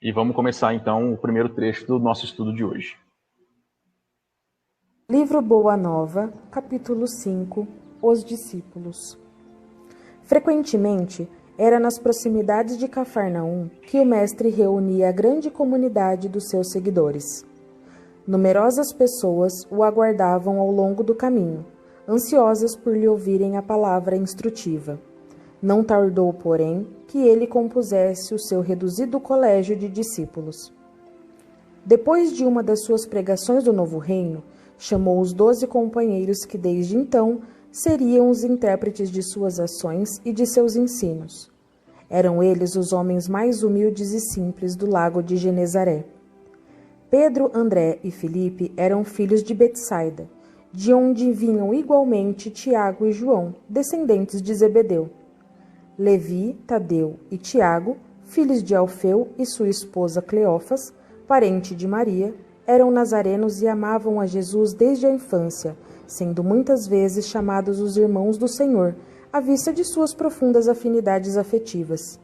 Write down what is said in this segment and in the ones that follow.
E vamos começar então o primeiro trecho do nosso estudo de hoje. Livro Boa Nova, capítulo 5, Os Discípulos. Frequentemente, era nas proximidades de Cafarnaum que o mestre reunia a grande comunidade dos seus seguidores. Numerosas pessoas o aguardavam ao longo do caminho, ansiosas por lhe ouvirem a palavra instrutiva. Não tardou, porém, que ele compusesse o seu reduzido colégio de discípulos. Depois de uma das suas pregações do Novo Reino, chamou os 12 companheiros que desde então seriam os intérpretes de suas ações e de seus ensinos. Eram eles os homens mais humildes e simples do lago de Genezaré. Pedro, André e Filipe eram filhos de Betsaida, de onde vinham igualmente Tiago e João, descendentes de Zebedeu. Levi, Tadeu e Tiago, filhos de Alfeu e sua esposa Cleófas, parente de Maria, eram nazarenos e amavam a Jesus desde a infância, sendo muitas vezes chamados os irmãos do Senhor, à vista de suas profundas afinidades afetivas.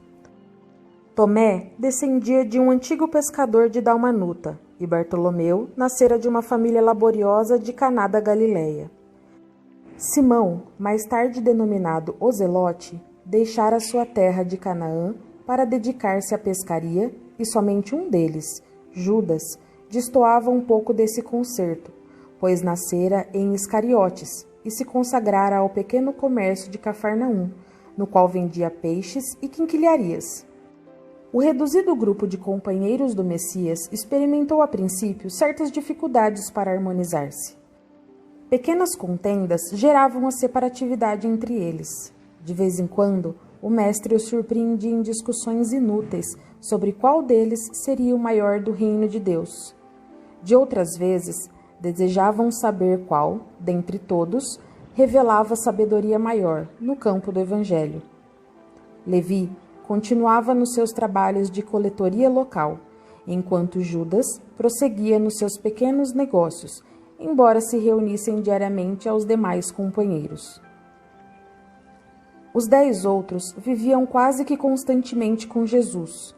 Tomé descendia de um antigo pescador de Dalmanuta, e Bartolomeu nascera de uma família laboriosa de Caná da Galileia. Simão, mais tarde denominado o Zelote, deixara sua terra de Canaã para dedicar-se à pescaria, e somente um deles, Judas, destoava um pouco desse concerto, pois nascera em Iscariotes e se consagrara ao pequeno comércio de Cafarnaum, no qual vendia peixes e quinquilharias. O reduzido grupo de companheiros do Messias experimentou a princípio certas dificuldades para harmonizar-se. Pequenas contendas geravam a separatividade entre eles. De vez em quando, o mestre os surpreendia em discussões inúteis sobre qual deles seria o maior do reino de Deus. De outras vezes, desejavam saber qual, dentre todos, revelava sabedoria maior no campo do Evangelho. Levi continuava nos seus trabalhos de coletoria local, enquanto Judas prosseguia nos seus pequenos negócios, embora se reunissem diariamente aos demais companheiros. Os 10 outros viviam quase que constantemente com Jesus,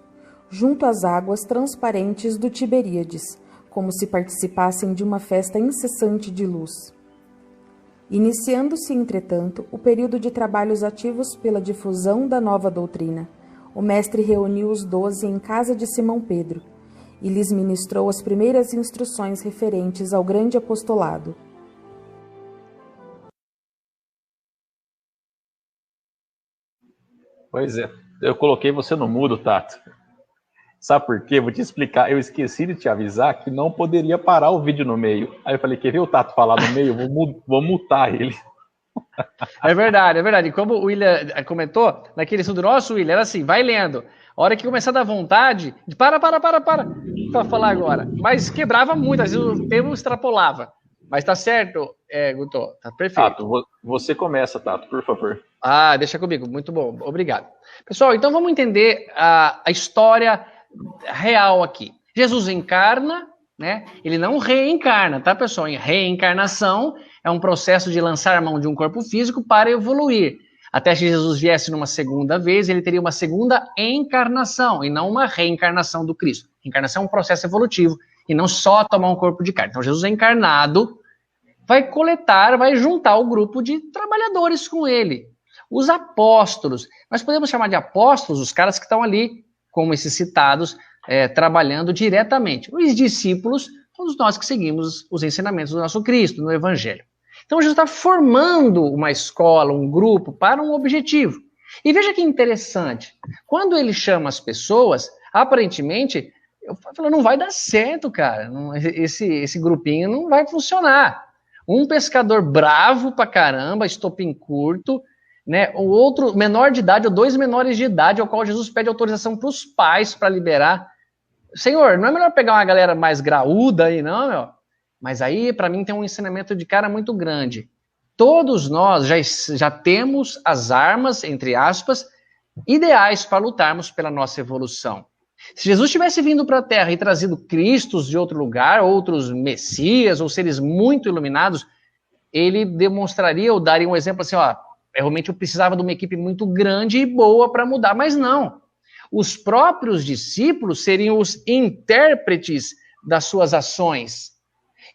junto às águas transparentes do Tiberíades, como se participassem de uma festa incessante de luz. Iniciando-se, entretanto, o período de trabalhos ativos pela difusão da nova doutrina, o mestre reuniu os 12 em casa de Simão Pedro e lhes ministrou as primeiras instruções referentes ao grande apostolado. Pois é, eu coloquei você no mudo, Tato. Sabe por quê? Vou te explicar. Eu esqueci de te avisar que não poderia parar o vídeo no meio. Aí eu falei, quer ver o Tato falar no meio? Vou mutar ele. É verdade, é verdade. Como o William comentou, naquele estudo nosso, William, era assim, vai lendo. A hora que começar a dar vontade, para falar agora. Mas quebrava muito, às vezes o tempo extrapolava. Mas tá certo, Guto, tá perfeito. Tato, você começa, Tato, por favor. Ah, deixa comigo, muito bom, obrigado. Pessoal, então vamos entender a história real aqui. Jesus encarna, né? Ele não reencarna, tá, pessoal? Reencarnação é um processo de lançar a mão de um corpo físico para evoluir. Até que Jesus viesse numa segunda vez, ele teria uma segunda encarnação, e não uma reencarnação do Cristo. Reencarnação é um processo evolutivo, e não só tomar um corpo de carne. Então, Jesus encarnado vai coletar, vai juntar o grupo de trabalhadores com ele. Os apóstolos, nós podemos chamar de apóstolos os caras que estão ali, como esses citados, trabalhando diretamente. Os discípulos, todos nós que seguimos os ensinamentos do nosso Cristo, no Evangelho. Então, Jesus está formando uma escola, um grupo, para um objetivo. E veja que interessante, quando ele chama as pessoas, aparentemente, eu falo, não vai dar certo, cara, esse grupinho não vai funcionar. Um pescador bravo pra caramba, estopim curto, né? O outro menor de idade, ou 2 menores de idade, ao qual Jesus pede autorização para os pais para liberar. Senhor, não é melhor pegar uma galera mais graúda aí, não, meu? Mas aí, para mim, tem um ensinamento de cara muito grande. Todos nós já temos as armas, entre aspas, ideais para lutarmos pela nossa evolução. Se Jesus tivesse vindo para a Terra e trazido Cristos de outro lugar, outros Messias, ou seres muito iluminados, ele demonstraria ou daria um exemplo assim, ó, realmente eu precisava de uma equipe muito grande e boa para mudar, mas não. os próprios discípulos seriam os intérpretes das suas ações.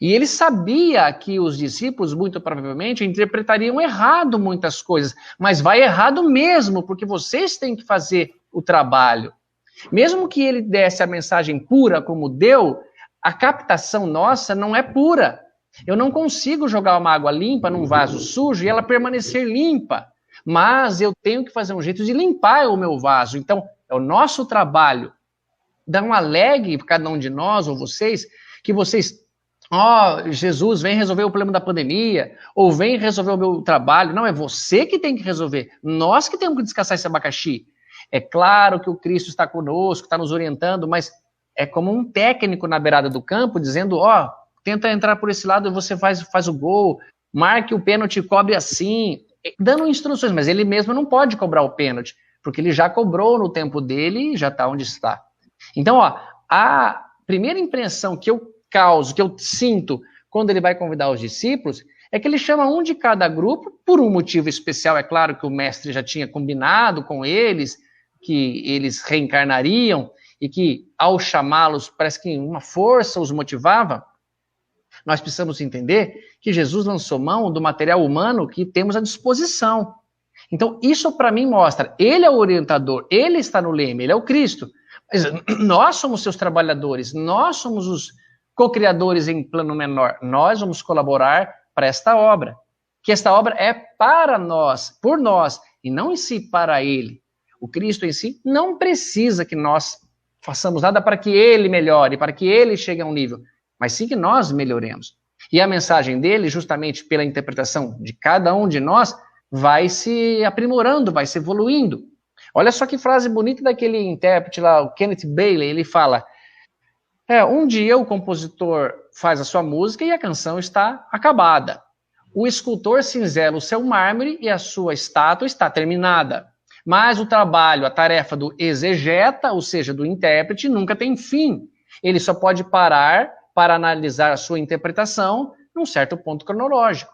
E ele sabia que os discípulos, muito provavelmente, interpretariam errado muitas coisas, mas vai errado mesmo, porque vocês têm que fazer o trabalho. Mesmo que ele desse a mensagem pura como deu, a captação nossa não é pura. Eu não consigo jogar uma água limpa num vaso sujo e ela permanecer limpa, mas eu tenho que fazer um jeito de limpar o meu vaso. Então, é o nosso trabalho. Dá um alegre para cada um de nós, ou vocês, que vocês... Jesus, vem resolver o problema da pandemia, ou vem resolver o meu trabalho. Não, é você que tem que resolver. Nós que temos que descascar esse abacaxi. É claro que o Cristo está conosco, está nos orientando, mas é como um técnico na beirada do campo, dizendo, tenta entrar por esse lado e você faz o gol, marque o pênalti, cobre assim, dando instruções, mas ele mesmo não pode cobrar o pênalti, porque ele já cobrou no tempo dele e já está onde está. Então, a primeira impressão que eu causo, que eu sinto quando ele vai convidar os discípulos, é que ele chama um de cada grupo por um motivo especial. É claro que o mestre já tinha combinado com eles que eles reencarnariam e que, ao chamá-los, parece que uma força os motivava. Nós precisamos entender que Jesus lançou mão do material humano que temos à disposição. Então, isso para mim mostra, ele é o orientador, ele está no leme, ele é o Cristo. Mas nós somos seus trabalhadores, nós somos os co-criadores em plano menor, nós vamos colaborar para esta obra. Que esta obra é para nós, por nós, e não em si para ele. O Cristo em si não precisa que nós façamos nada para que ele melhore, para que ele chegue a um nível, mas sim que nós melhoremos. E a mensagem dele, justamente pela interpretação de cada um de nós, vai se aprimorando, vai se evoluindo. Olha só que frase bonita daquele intérprete lá, o Kenneth Bailey, ele fala, um dia o compositor faz a sua música e a canção está acabada. O escultor cinzela o seu mármore e a sua estátua está terminada. Mas o trabalho, a tarefa do exegeta, ou seja, do intérprete, nunca tem fim. Ele só pode parar para analisar a sua interpretação num certo ponto cronológico.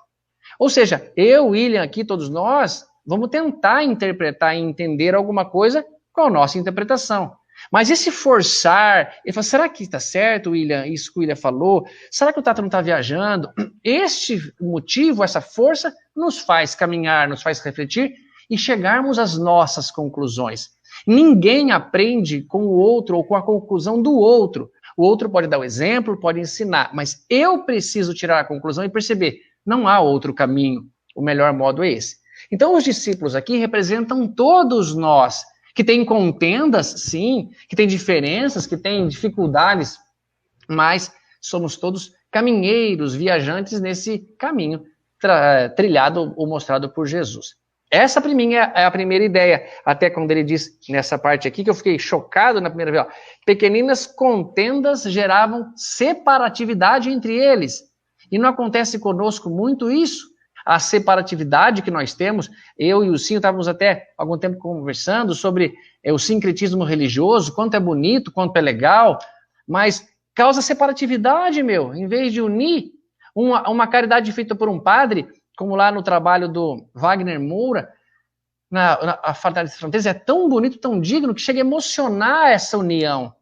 Ou seja, eu, William, aqui, todos nós, vamos tentar interpretar e entender alguma coisa com a nossa interpretação. Mas esse forçar, ele fala, será que está certo, William, isso que o William falou? Será que o Tato não está viajando? Este motivo, essa força, nos faz caminhar, nos faz refletir e chegarmos às nossas conclusões. Ninguém aprende com o outro ou com a conclusão do outro. O outro pode dar o exemplo, pode ensinar, mas eu preciso tirar a conclusão e perceber, não há outro caminho, o melhor modo é esse. Então os discípulos aqui representam todos nós, que tem contendas, sim, que tem diferenças, que tem dificuldades, mas somos todos caminheiros, viajantes nesse caminho trilhado ou mostrado por Jesus. Essa para mim é a primeira ideia, até quando ele diz nessa parte aqui, que eu fiquei chocado na primeira vez, pequeninas contendas geravam separatividade entre eles. E não acontece conosco muito isso? A separatividade que nós temos, eu e o Cinho estávamos até algum tempo conversando sobre o sincretismo religioso, quanto é bonito, quanto é legal, mas causa separatividade, em vez de unir uma caridade feita por um padre, como lá no trabalho do Wagner Moura, a Fraternidade Fronteiras, é tão bonito, tão digno, que chega a emocionar essa união.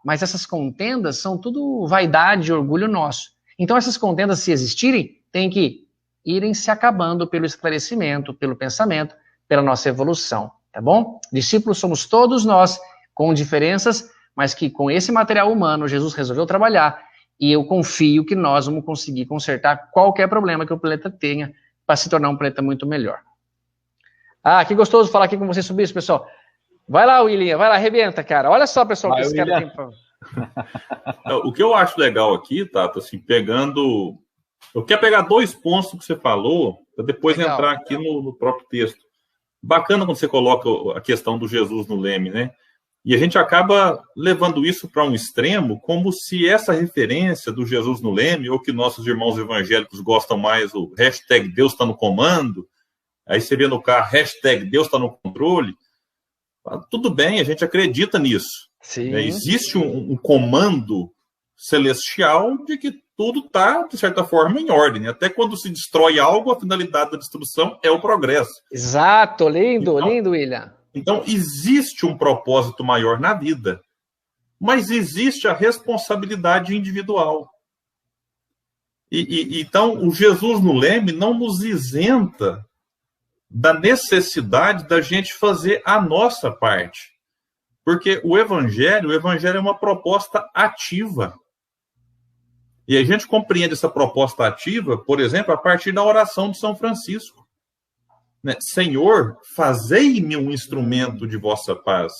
Mas essas contendas são tudo vaidade e orgulho nosso. Então essas contendas, se existirem, têm que irem se acabando pelo esclarecimento, pelo pensamento, pela nossa evolução, tá bom? Discípulos somos todos nós, com diferenças, mas que com esse material humano Jesus resolveu trabalhar, e eu confio que nós vamos conseguir consertar qualquer problema que o planeta tenha para se tornar um planeta muito melhor. Que gostoso falar aqui com vocês sobre isso, pessoal. Vai lá, William, vai lá, arrebenta, cara. Olha só, pessoal, que esse cara tem pra... O que eu acho legal aqui, Tato, assim, pegando... Eu quero pegar 2 pontos que você falou, para depois entrar aqui no próprio texto. Bacana quando você coloca a questão do Jesus no leme, né? E a gente acaba levando isso para um extremo, como se essa referência do Jesus no leme, ou que nossos irmãos evangélicos gostam mais, o hashtag Deus está no comando, aí você vê no carro, hashtag Deus está no controle. Tudo bem, a gente acredita nisso. Sim. Né? Existe um comando celestial de que tudo está, de certa forma, em ordem. Até quando se destrói algo, a finalidade da destruição é o progresso. Exato, lindo, então, lindo, William. Então, existe um propósito maior na vida, mas existe a responsabilidade individual. Então, o Jesus no Leme não nos isenta da necessidade da gente fazer a nossa parte. Porque o Evangelho é uma proposta ativa. E a gente compreende essa proposta ativa, por exemplo, a partir da oração de São Francisco. Né? Senhor, fazei-me um instrumento de vossa paz.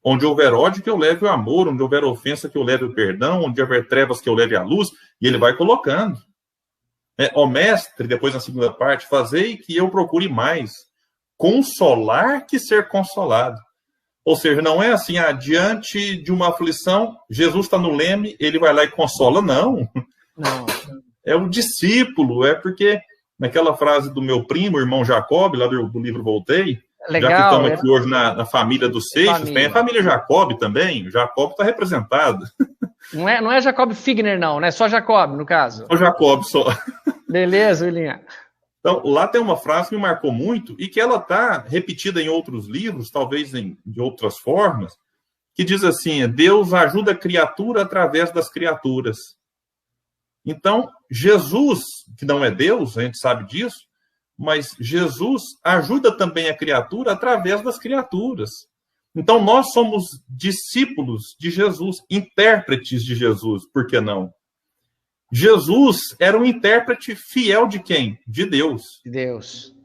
Onde houver ódio, que eu leve o amor. Onde houver ofensa, que eu leve o perdão. Onde houver trevas, que eu leve a luz. E ele vai colocando. Ó mestre, depois na segunda parte, fazei que eu procure mais consolar que ser consolado. Ou seja, não é assim, diante de uma aflição, Jesus está no leme, ele vai lá e consola. Não. É o discípulo, é porque, naquela frase do meu primo, irmão Jacob, lá do livro Voltei, legal, já que estamos aqui hoje na família dos Seixas, tem a família Jacob também, o Jacob está representado. Não é Jacob Figner, não, né? Só Jacob, no caso. Só Jacob, só. Beleza, William. Então, lá tem uma frase que me marcou muito e que ela está repetida em outros livros, talvez de outras formas, que diz assim, Deus ajuda a criatura através das criaturas. Então, Jesus, que não é Deus, a gente sabe disso, mas Jesus ajuda também a criatura através das criaturas. Então, nós somos discípulos de Jesus, intérpretes de Jesus, por que não? Jesus era um intérprete fiel de quem? De Deus. De Deus.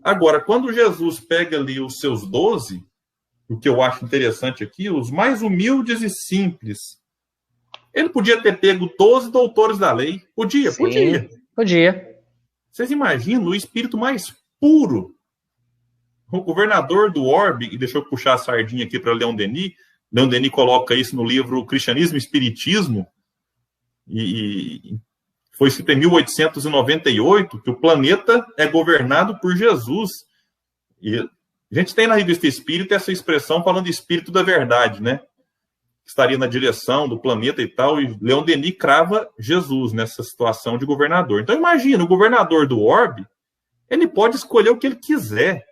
Agora, quando Jesus pega ali os seus 12, o que eu acho interessante aqui, os mais humildes e simples, ele podia ter pego 12 doutores da lei. Podia, sim, podia. Vocês imaginam o espírito mais puro? O governador do Orbe, e deixa eu puxar a sardinha aqui para Leon Denis, Leon Denis coloca isso no livro Cristianismo e Espiritismo, e foi escrito em 1898, que o planeta é governado por Jesus. E a gente tem na Revista Espírita essa expressão falando de espírito da verdade, né? Estaria na direção do planeta e tal, e Leon Denis crava Jesus nessa situação de governador. Então imagina, o governador do Orbe, ele pode escolher o que ele quiser.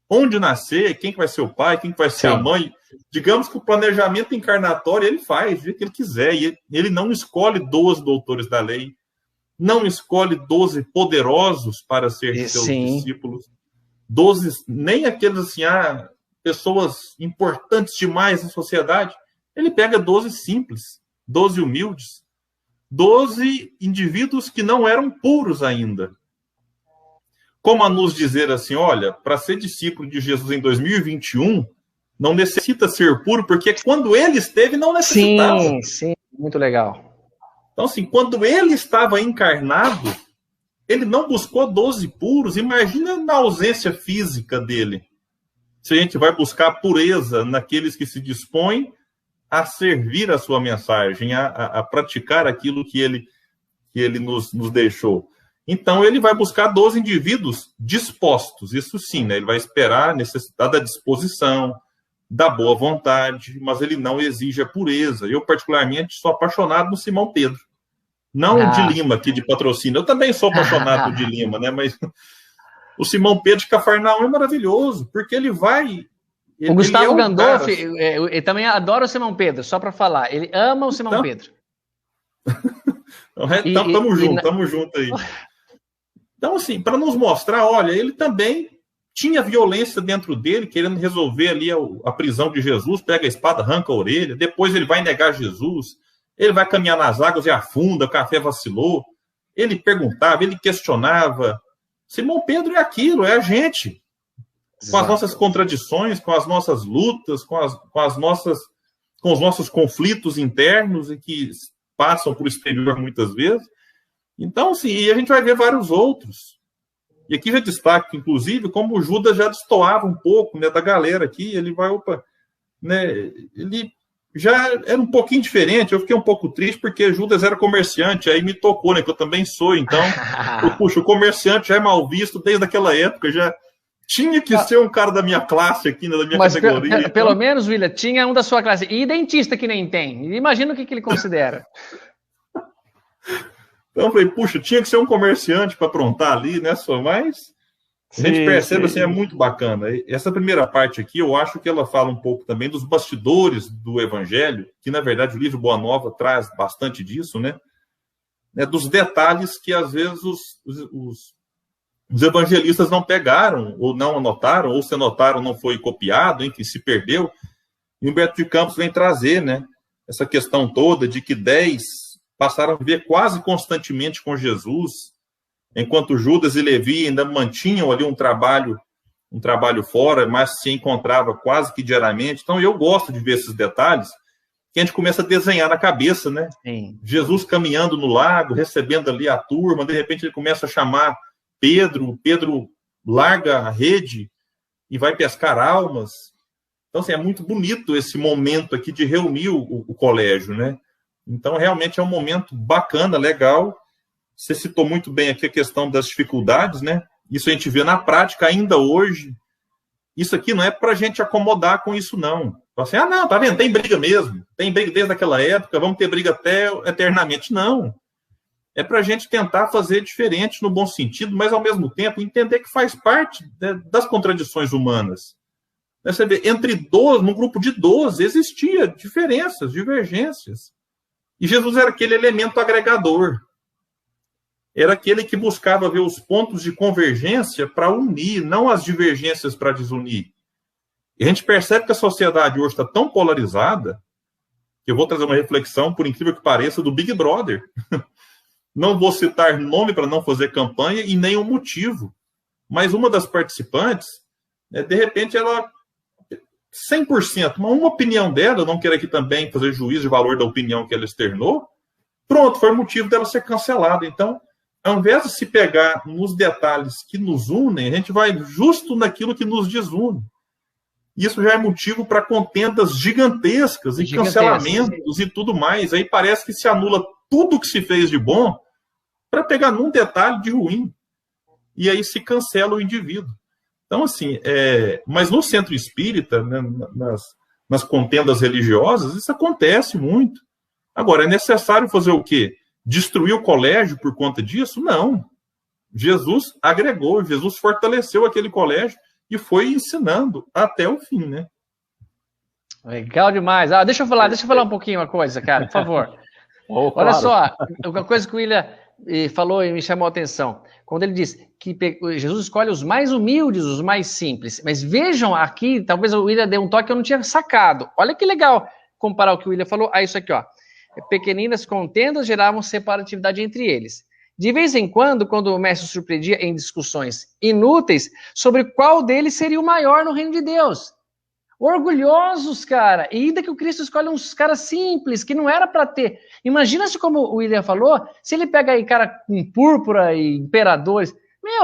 Onde nascer, quem que vai ser o pai, quem que vai ser a mãe. Digamos que o planejamento encarnatório ele faz, o que ele quiser. E ele não escolhe 12 doutores da lei, não escolhe 12 poderosos para ser seus discípulos. 12, nem aqueles assim, pessoas importantes demais na sociedade. Ele pega 12 simples, 12 humildes, 12 indivíduos que não eram puros ainda. Como a nos dizer assim, olha, para ser discípulo de Jesus em 2021, não necessita ser puro, porque quando ele esteve, não necessitava. Sim, muito legal. Então, assim, quando ele estava encarnado, ele não buscou 12 puros. Imagina na ausência física dele. Se a gente vai buscar pureza naqueles que se dispõem a servir a sua mensagem, a praticar aquilo que ele nos deixou. Então, ele vai buscar 12 indivíduos dispostos, isso sim, né? Ele vai esperar a necessidade da disposição, da boa vontade, mas ele não exige a pureza. Eu, particularmente, sou apaixonado no Simão Pedro. Não de Lima, aqui de Patrocínio. Eu também sou apaixonado de Lima, né? Mas o Simão Pedro de Cafarnaum é maravilhoso, porque ele vai... O Gustavo Gandolfi, ele também adora o Simão Pedro, só para falar. Ele ama o Simão Pedro. Então, tamo junto aí. Então, assim, para nos mostrar, olha, ele também tinha violência dentro dele, querendo resolver ali a prisão de Jesus, pega a espada, arranca a orelha, depois ele vai negar Jesus, ele vai caminhar nas águas e afunda, o café vacilou, ele perguntava, ele questionava. Simão Pedro é aquilo, é a gente. Com as nossas contradições, com as nossas lutas, com os nossos conflitos internos e que passam por exterior muitas vezes. Então, sim, e a gente vai ver vários outros. E aqui já destaco, inclusive, como o Judas já destoava um pouco, né, da galera aqui, ele vai, né, ele já era um pouquinho diferente, eu fiquei um pouco triste porque Judas era comerciante, aí me tocou, né, que eu também sou, então, puxa, o comerciante já é mal visto desde aquela época, já tinha que ser um cara da minha classe aqui, né, da minha categoria. Então... Pelo menos, William, tinha um da sua classe, e dentista que nem tem, imagina o que ele considera. Então eu falei, puxa, tinha que ser um comerciante para aprontar ali, né, só mais... A gente percebe, assim, é muito bacana. Essa primeira parte aqui, eu acho que ela fala um pouco também dos bastidores do Evangelho, que, na verdade, o livro Boa Nova traz bastante disso, né? Dos detalhes que, às vezes, os evangelistas não pegaram, ou não anotaram, ou se anotaram, não foi copiado, enfim, se perdeu. E Humberto de Campos vem trazer, né, essa questão toda de que 10 passaram a viver quase constantemente com Jesus, enquanto Judas e Levi ainda mantinham ali um trabalho fora, mas se encontrava quase que diariamente. Então, eu gosto de ver esses detalhes, que a gente começa a desenhar na cabeça, né? Sim. Jesus caminhando no lago, recebendo ali a turma, de repente ele começa a chamar Pedro larga a rede e vai pescar almas. Então, assim, é muito bonito esse momento aqui de reunir o colégio, né? Então, realmente é um momento bacana, legal. Você citou muito bem aqui a questão das dificuldades, né? Isso a gente vê na prática ainda hoje. Isso aqui não é para a gente acomodar com isso, não. Assim, não, tá vendo? Tem briga mesmo. Tem briga desde aquela época, vamos ter briga até eternamente. Não. É para a gente tentar fazer diferente no bom sentido, mas, ao mesmo tempo, entender que faz parte das contradições humanas. Você vê, entre 12, num grupo de 12, existia diferenças, divergências. E Jesus era aquele elemento agregador. Era aquele que buscava ver os pontos de convergência para unir, não as divergências para desunir. E a gente percebe que a sociedade hoje está tão polarizada, que eu vou trazer uma reflexão, por incrível que pareça, do Big Brother. Não vou citar nome para não fazer campanha e nem um motivo. Mas uma das participantes, de repente, ela 100%, uma opinião dela, eu não quero aqui também fazer juízo de valor da opinião que ela externou, pronto, foi motivo dela ser cancelada. Então, ao invés de se pegar nos detalhes que nos unem, a gente vai justo naquilo que nos desune. Isso já é motivo para contendas gigantescas e cancelamentos e tudo mais. Aí parece que se anula tudo que se fez de bom para pegar num detalhe de ruim. E aí se cancela o indivíduo. Então, assim, mas no centro espírita, né, nas contendas religiosas, isso acontece muito. Agora, é necessário fazer o quê? Destruir o colégio por conta disso? Não. Jesus agregou, Jesus fortaleceu aquele colégio e foi ensinando até o fim, né? Legal demais. Deixa eu falar um pouquinho uma coisa, cara, por favor. Olha só, uma coisa que o William falou e me chamou a atenção. Quando ele diz que Jesus escolhe os mais humildes, os mais simples. Mas vejam aqui, talvez o William dê um toque que eu não tinha sacado. Olha que legal comparar o que o William falou a isso aqui, ó. Pequeninas contendas geravam separatividade entre eles. De vez em quando o mestre surpreendia em discussões inúteis sobre qual deles seria o maior no reino de Deus. Orgulhosos, cara. E ainda que o Cristo escolhe uns caras simples, que não era para ter. Imagina se, como o William falou, se ele pega aí cara com púrpura e imperadores.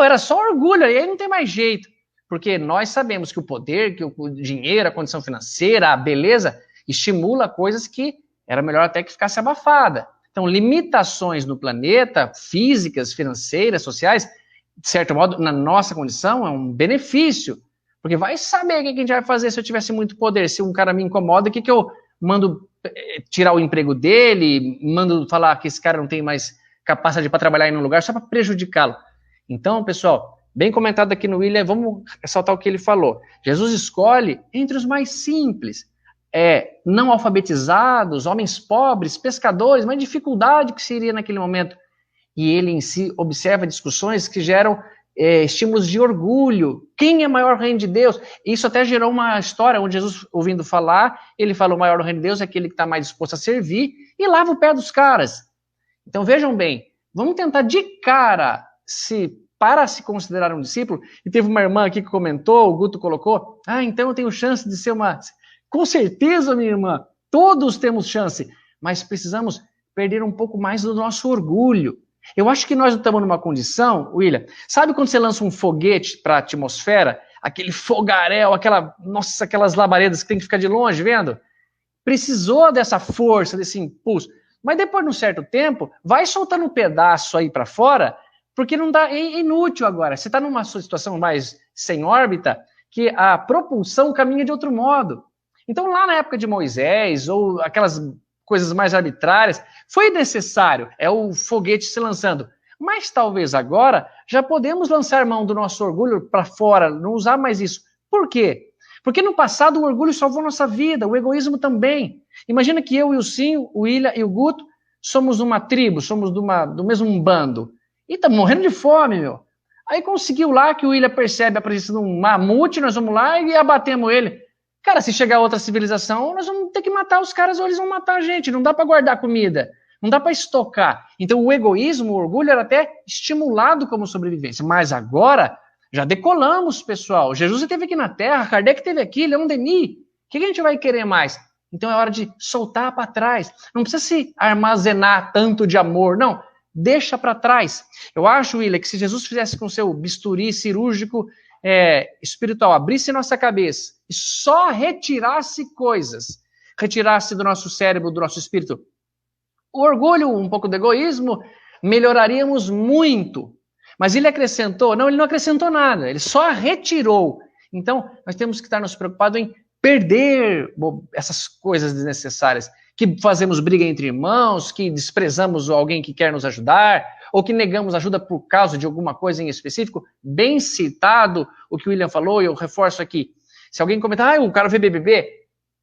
Era só orgulho, e aí não tem mais jeito. Porque nós sabemos que o poder, que o dinheiro, a condição financeira, a beleza, estimula coisas que era melhor até que ficasse abafada. Então, limitações no planeta, físicas, financeiras, sociais, de certo modo, na nossa condição, é um benefício. Porque vai saber o que a gente vai fazer se eu tivesse muito poder. Se um cara me incomoda, o que eu mando tirar o emprego dele, mando falar que esse cara não tem mais capacidade para trabalhar em um lugar só para prejudicá-lo. Então, pessoal, bem comentado aqui no William, vamos ressaltar o que ele falou. Jesus escolhe entre os mais simples. Não alfabetizados, homens pobres, pescadores, mas dificuldade que seria naquele momento. E ele em si observa discussões que geram estímulos de orgulho. Quem é maior reino de Deus? Isso até gerou uma história onde Jesus, ouvindo falar, ele falou: o maior do reino de Deus é aquele que está mais disposto a servir e lava o pé dos caras. Então vejam bem, vamos tentar de cara, para se considerar um discípulo. E teve uma irmã aqui que comentou, o Guto colocou: então eu tenho chance de ser uma... Com certeza, minha irmã, todos temos chance, mas precisamos perder um pouco mais do nosso orgulho. Eu acho que nós estamos numa condição, William, sabe quando você lança um foguete para a atmosfera, aquele fogaréu, aquelas labaredas que tem que ficar de longe, vendo? Precisou dessa força, desse impulso, mas depois de um certo tempo, vai soltando um pedaço aí para fora, porque não dá, é inútil agora. Você está numa situação mais sem órbita, que a propulsão caminha de outro modo. Então, lá na época de Moisés, ou aquelas coisas mais arbitrárias, foi necessário, o foguete se lançando. Mas talvez agora já podemos lançar mão do nosso orgulho para fora, não usar mais isso. Por quê? Porque no passado o orgulho salvou nossa vida, o egoísmo também. Imagina que eu e o Cinho, o William e o Guto somos uma tribo, somos do mesmo bando. E tá morrendo de fome, meu. Aí conseguiu lá que o William percebe a presença de um mamute, nós vamos lá e abatemos ele. Cara, se chegar outra civilização, nós vamos ter que matar os caras ou eles vão matar a gente. Não dá para guardar comida, não dá para estocar. Então o egoísmo, o orgulho era até estimulado como sobrevivência. Mas agora já decolamos, pessoal. Jesus esteve aqui na Terra, Kardec esteve aqui, Leon Denis. O que a gente vai querer mais? Então é hora de soltar para trás. Não precisa se armazenar tanto de amor, não. Deixa para trás. Eu acho, William, que se Jesus fizesse com seu bisturi cirúrgico espiritual, abrisse nossa cabeça e só retirasse coisas, retirasse do nosso cérebro, do nosso espírito, o orgulho, um pouco do egoísmo, melhoraríamos muito. Mas ele acrescentou? Não, ele não acrescentou nada, ele só retirou. Então, nós temos que estar nos preocupados em perder essas coisas desnecessárias, que fazemos briga entre irmãos, que desprezamos alguém que quer nos ajudar, ou que negamos ajuda por causa de alguma coisa em específico. Bem citado o que o William falou, e eu reforço aqui. Se alguém comentar, o cara vê BBB,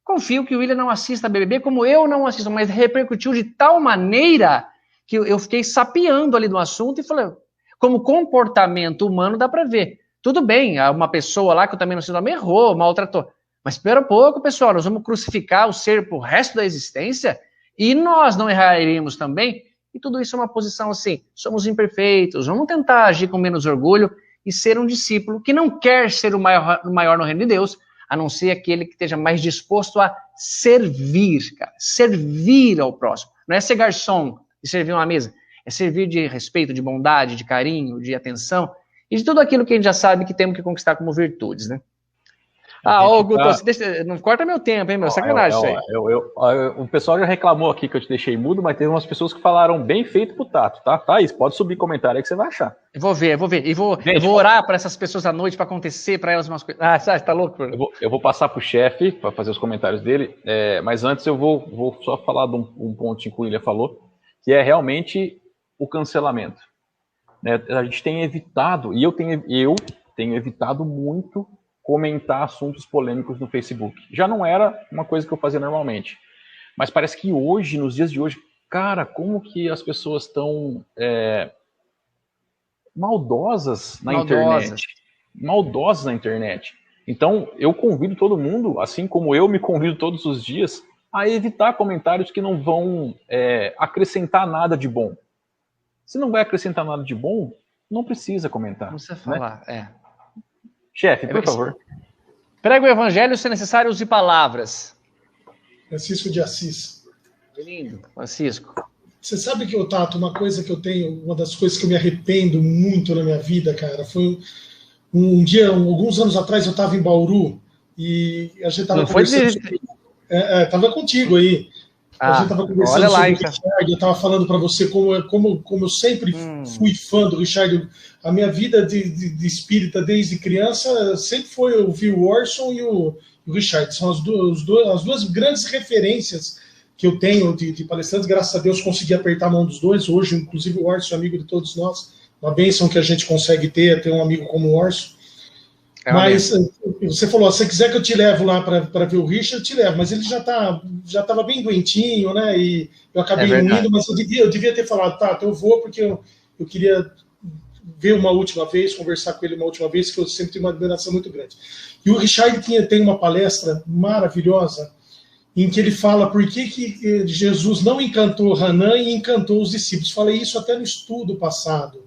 confio que o William não assista BBB como eu não assisto, mas repercutiu de tal maneira que eu fiquei sapeando ali no assunto e falei, como comportamento humano dá para ver. Tudo bem, uma pessoa lá que eu também não sei o nome errou, maltratou. Mas espera um pouco, pessoal, nós vamos crucificar o ser pro resto da existência e nós não erraríamos também. E tudo isso é uma posição assim, somos imperfeitos, vamos tentar agir com menos orgulho e ser um discípulo que não quer ser o maior no reino de Deus, a não ser aquele que esteja mais disposto a servir, cara, servir ao próximo. Não é ser garçom e servir uma mesa, é servir de respeito, de bondade, de carinho, de atenção e de tudo aquilo que a gente já sabe que temos que conquistar como virtudes, né? Guto, não corta meu tempo, hein, meu? Sacanagem isso aí. O pessoal já reclamou aqui que eu te deixei mudo, mas teve umas pessoas que falaram bem feito pro Tato, tá? Thaís, pode subir comentário aí que você vai achar. Eu vou ver. E vou orar para essas pessoas à noite para acontecer para elas umas coisas. Você tá louco? Eu vou passar pro chefe para fazer os comentários dele, mas antes eu vou só falar de um pontinho que o William falou, que é realmente o cancelamento. A gente tem evitado, e eu tenho evitado muito comentar assuntos polêmicos no Facebook. Já não era uma coisa que eu fazia normalmente. Mas parece que hoje, nos dias de hoje, cara, como que as pessoas estão maldosas na internet. Maldosas na internet. Então, eu convido todo mundo, assim como eu me convido todos os dias, a evitar comentários que não vão acrescentar nada de bom. Se não vai acrescentar nada de bom, não precisa comentar. Não precisa falar, Chefe, por favor. Prega o evangelho, se necessário, use palavras. Francisco de Assis. Que lindo, Francisco. Você sabe que, Tato, uma coisa que eu tenho, uma das coisas que eu me arrependo muito na minha vida, cara, foi um dia, alguns anos atrás, eu estava em Bauru e a gente estava conversando. Estava contigo aí. A gente estava conversando sobre o Richard, eu estava falando para você como eu sempre fui fã do Richard. A minha vida de espírita desde criança sempre foi ouvir o Orson e o Richard. São as duas grandes referências que eu tenho de palestrantes. Graças a Deus consegui apertar a mão dos dois. Hoje, inclusive, o Orson é amigo de todos nós. Uma bênção que a gente consegue ter um amigo como o Orson. Mas você falou, se você quiser que eu te levo lá para ver o Richard, eu te levo, mas ele já estava bem doentinho, né? E eu acabei não indo, mas eu devia ter falado, tá, eu vou porque eu queria ver uma última vez, conversar com ele uma última vez, que eu sempre tenho uma admiração muito grande. E o Richard tem uma palestra maravilhosa em que ele fala por que Jesus não encantou Hanan e encantou os discípulos. Falei isso até no estudo passado.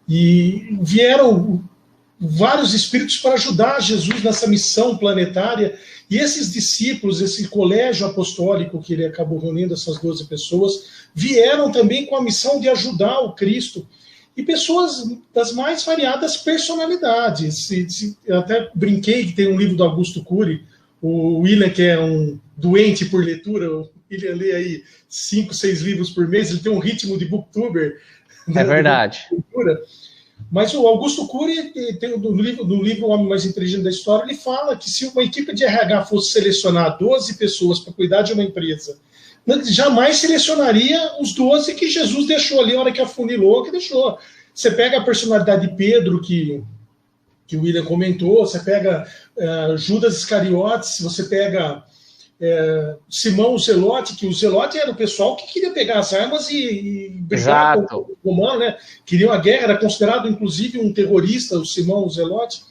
E vieram vários espíritos para ajudar Jesus nessa missão planetária, e esses discípulos, esse colégio apostólico que ele acabou reunindo, essas 12 pessoas, vieram também com a missão de ajudar o Cristo, e pessoas das mais variadas personalidades. Eu até brinquei que tem um livro do Augusto Cury, o William, que é um doente por leitura, o William lê aí 5, 6 livros por mês, ele tem um ritmo de booktuber. É verdade. Mas o Augusto Cury, no livro O Homem Mais Inteligente da História, ele fala que se uma equipe de RH fosse selecionar 12 pessoas para cuidar de uma empresa, jamais selecionaria os 12 que Jesus deixou ali, a hora que afunilou, que deixou. Você pega a personalidade de Pedro, que o William comentou, você pega Judas Iscariotes, você pega Simão o Zelote, que o Zelote era o pessoal que queria pegar as armas e brigar com o romano, né? Queriam a guerra, era considerado inclusive um terrorista, o Simão o Zelote.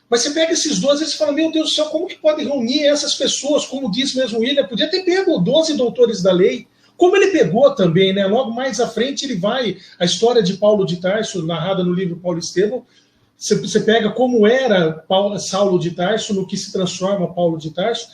Mas você pega esses 12 e você fala, meu Deus do céu, como que pode reunir essas pessoas? Como diz mesmo William, podia ter pego 12 doutores da lei, como ele pegou também, né? Logo mais à frente ele vai, a história de Paulo de Tarso, narrada no livro Paulo Estevão, você pega como era Saulo de Tarso, no que se transforma Paulo de Tarso,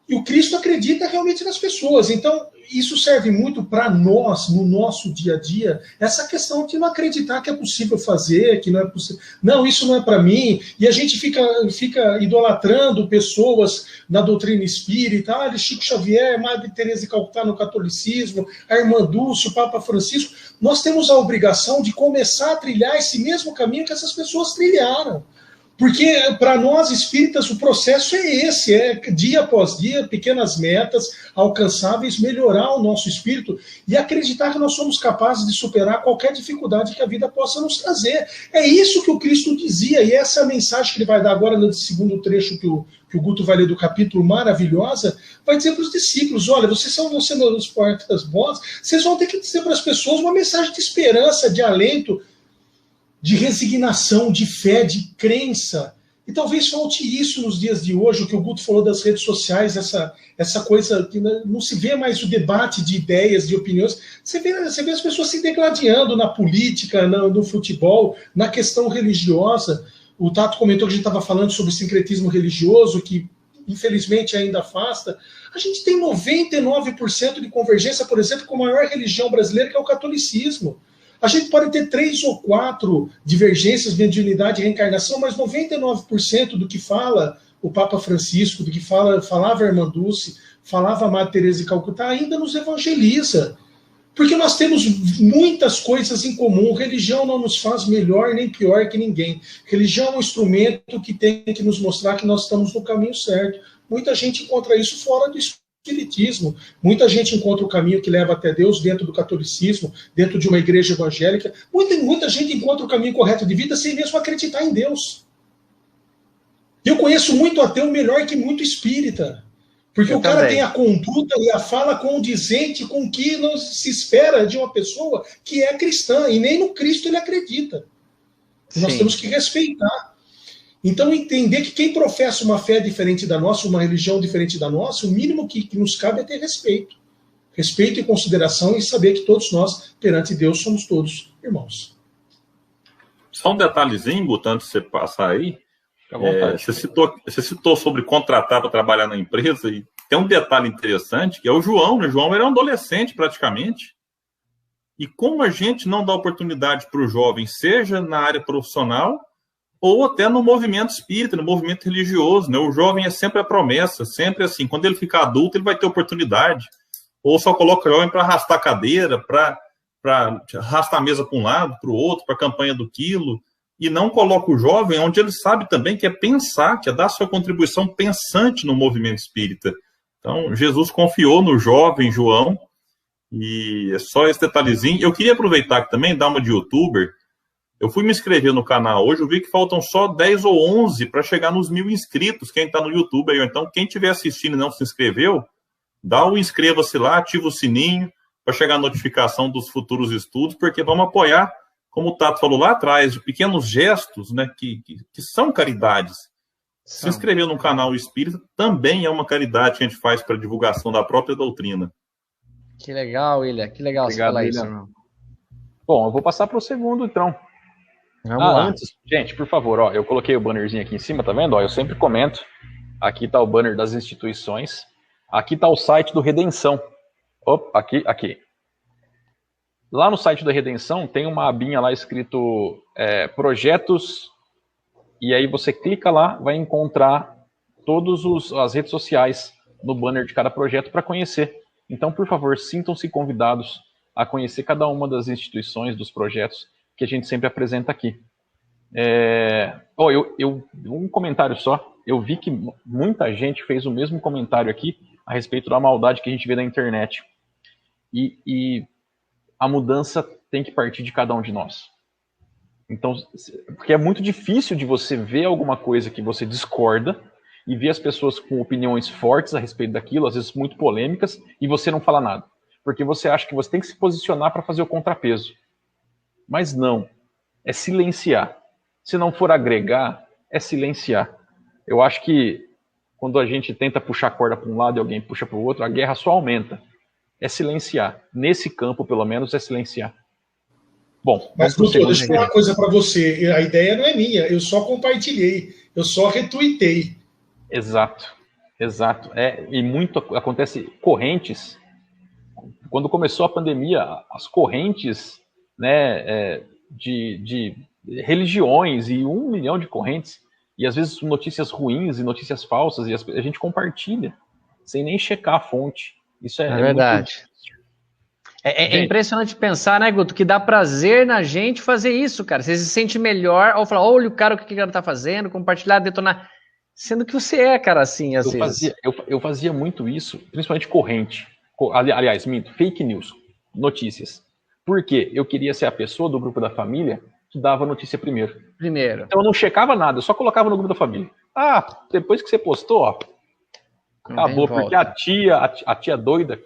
e o Cristo acredita realmente nas pessoas. Então, isso serve muito para nós, no nosso dia a dia, essa questão de não acreditar que é possível fazer, que não é possível. Não, isso não é para mim. E a gente fica idolatrando pessoas na doutrina espírita, Chico Xavier, Madre Teresa de Calcutá no catolicismo, a Irmã Dulce, o Papa Francisco. Nós temos a obrigação de começar a trilhar esse mesmo caminho que essas pessoas trilharam. Porque, para nós espíritas, o processo é esse, dia após dia, pequenas metas alcançáveis, melhorar o nosso espírito e acreditar que nós somos capazes de superar qualquer dificuldade que a vida possa nos trazer. É isso que o Cristo dizia, e essa é a mensagem que ele vai dar agora no segundo trecho que o Guto vai ler do capítulo, maravilhosa, vai dizer para os discípulos, olha, vocês vão ser os portas-vozes, vocês vão ter que dizer para as pessoas uma mensagem de esperança, de alento, de resignação, de fé, de crença. E talvez falte isso nos dias de hoje, o que o Guto falou das redes sociais, essa coisa que não se vê mais o debate de ideias, de opiniões. Você vê as pessoas se degladiando na política, no futebol, na questão religiosa. O Tato comentou que a gente estava falando sobre o sincretismo religioso, que infelizmente ainda afasta. A gente tem 99% de convergência, por exemplo, com a maior religião brasileira, que é o catolicismo. A gente pode ter 3 ou 4 divergências de unidade e reencarnação, mas 99% do que fala o Papa Francisco, do que falava a Irmã Dulce, falava a Madre Teresa de Calcutá, ainda nos evangeliza. Porque nós temos muitas coisas em comum. Religião não nos faz melhor nem pior que ninguém. Religião é um instrumento que tem que nos mostrar que nós estamos no caminho certo. Muita gente encontra isso fora do espiritismo. Muita gente encontra o caminho que leva até Deus dentro do catolicismo, dentro de uma igreja evangélica. Muita gente encontra o caminho correto de vida sem mesmo acreditar em Deus. Eu conheço muito ateu melhor que muito espírita. Porque o cara tem a conduta e a fala condizente com o que não se espera de uma pessoa que é cristã, e nem no Cristo ele acredita. Nós temos que respeitar. Então, entender que quem professa uma fé diferente da nossa, uma religião diferente da nossa, o mínimo que nos cabe é ter respeito. Respeito e consideração, e saber que todos nós, perante Deus, somos todos irmãos. Só um detalhezinho, Guto, antes de você passar aí. Você citou sobre contratar para trabalhar na empresa, e tem um detalhe interessante, que é o João, né? O João era um adolescente, praticamente. E como a gente não dá oportunidade para o jovem, seja na área profissional, ou até no movimento espírita, no movimento religioso, né? O jovem é sempre a promessa, sempre assim, quando ele ficar adulto, ele vai ter oportunidade. Ou só coloca o jovem para arrastar a cadeira, para arrastar a mesa para um lado, para o outro, para a campanha do quilo, e não coloca o jovem onde ele sabe também que é pensar, que é dar sua contribuição pensante no movimento espírita. Então, Jesus confiou no jovem João, e é só esse detalhezinho. Eu queria aproveitar aqui também, dar uma de youtuber. Eu fui me inscrever no canal hoje, eu vi que faltam só 10 ou 11 para chegar nos 1000 inscritos, quem está no YouTube aí. Então, quem estiver assistindo e não se inscreveu, dá o inscreva-se lá, ativa o sininho para chegar a notificação dos futuros estudos, porque vamos apoiar, como o Tato falou lá atrás, de pequenos gestos, né, que são caridades. Se inscrever no canal Espírita também é uma caridade que a gente faz para a divulgação da própria doutrina. Que legal, William. Que legal. Obrigado, você falar isso, irmão. Bom, eu vou passar para o segundo, então. Vamos lá. Antes, gente, por favor, ó, eu coloquei o bannerzinho aqui em cima, tá vendo? Ó, eu sempre comento. Aqui tá o banner das instituições. Aqui tá o site do Redenção. Opa, aqui. Lá no site da Redenção tem uma abinha lá escrito projetos, e aí você clica lá, vai encontrar todas as redes sociais no banner de cada projeto para conhecer. Então, por favor, sintam-se convidados a conhecer cada uma das instituições, dos projetos que a gente sempre apresenta aqui. Um comentário só. Eu vi que muita gente fez o mesmo comentário aqui a respeito da maldade que a gente vê na internet. E a mudança tem que partir de cada um de nós. Então, porque é muito difícil de você ver alguma coisa que você discorda e ver as pessoas com opiniões fortes a respeito daquilo, às vezes muito polêmicas, e você não fala nada. Porque você acha que você tem que se posicionar para fazer o contrapeso. Mas não. É silenciar. Se não for agregar, é silenciar. Eu acho que quando a gente tenta puxar a corda para um lado e alguém puxa para o outro, a guerra só aumenta. É silenciar. Nesse campo, pelo menos, é silenciar. Bom, mas doutor, deixa eu falar uma coisa para você. A ideia não é minha, eu só compartilhei, eu só retuitei. Exato. E muito acontece correntes. Quando começou a pandemia, as correntes, né, de religiões e 1 milhão de correntes, e às vezes notícias ruins e notícias falsas, e a gente compartilha, sem nem checar a fonte. Isso é verdade. É impressionante pensar, né, Guto, que dá prazer na gente fazer isso, cara. Você se sente melhor ao falar, olha o cara, o que o cara tá fazendo, compartilhar, detonar. Sendo que você é, cara, assim, às vezes. Eu fazia muito isso, principalmente corrente. Aliás, minto, fake news, notícias. Por quê? Eu queria ser a pessoa do grupo da família que dava a notícia primeiro. Então eu não checava nada, eu só colocava no grupo da família. Depois que você postou, ó, acabou, porque a tia doida,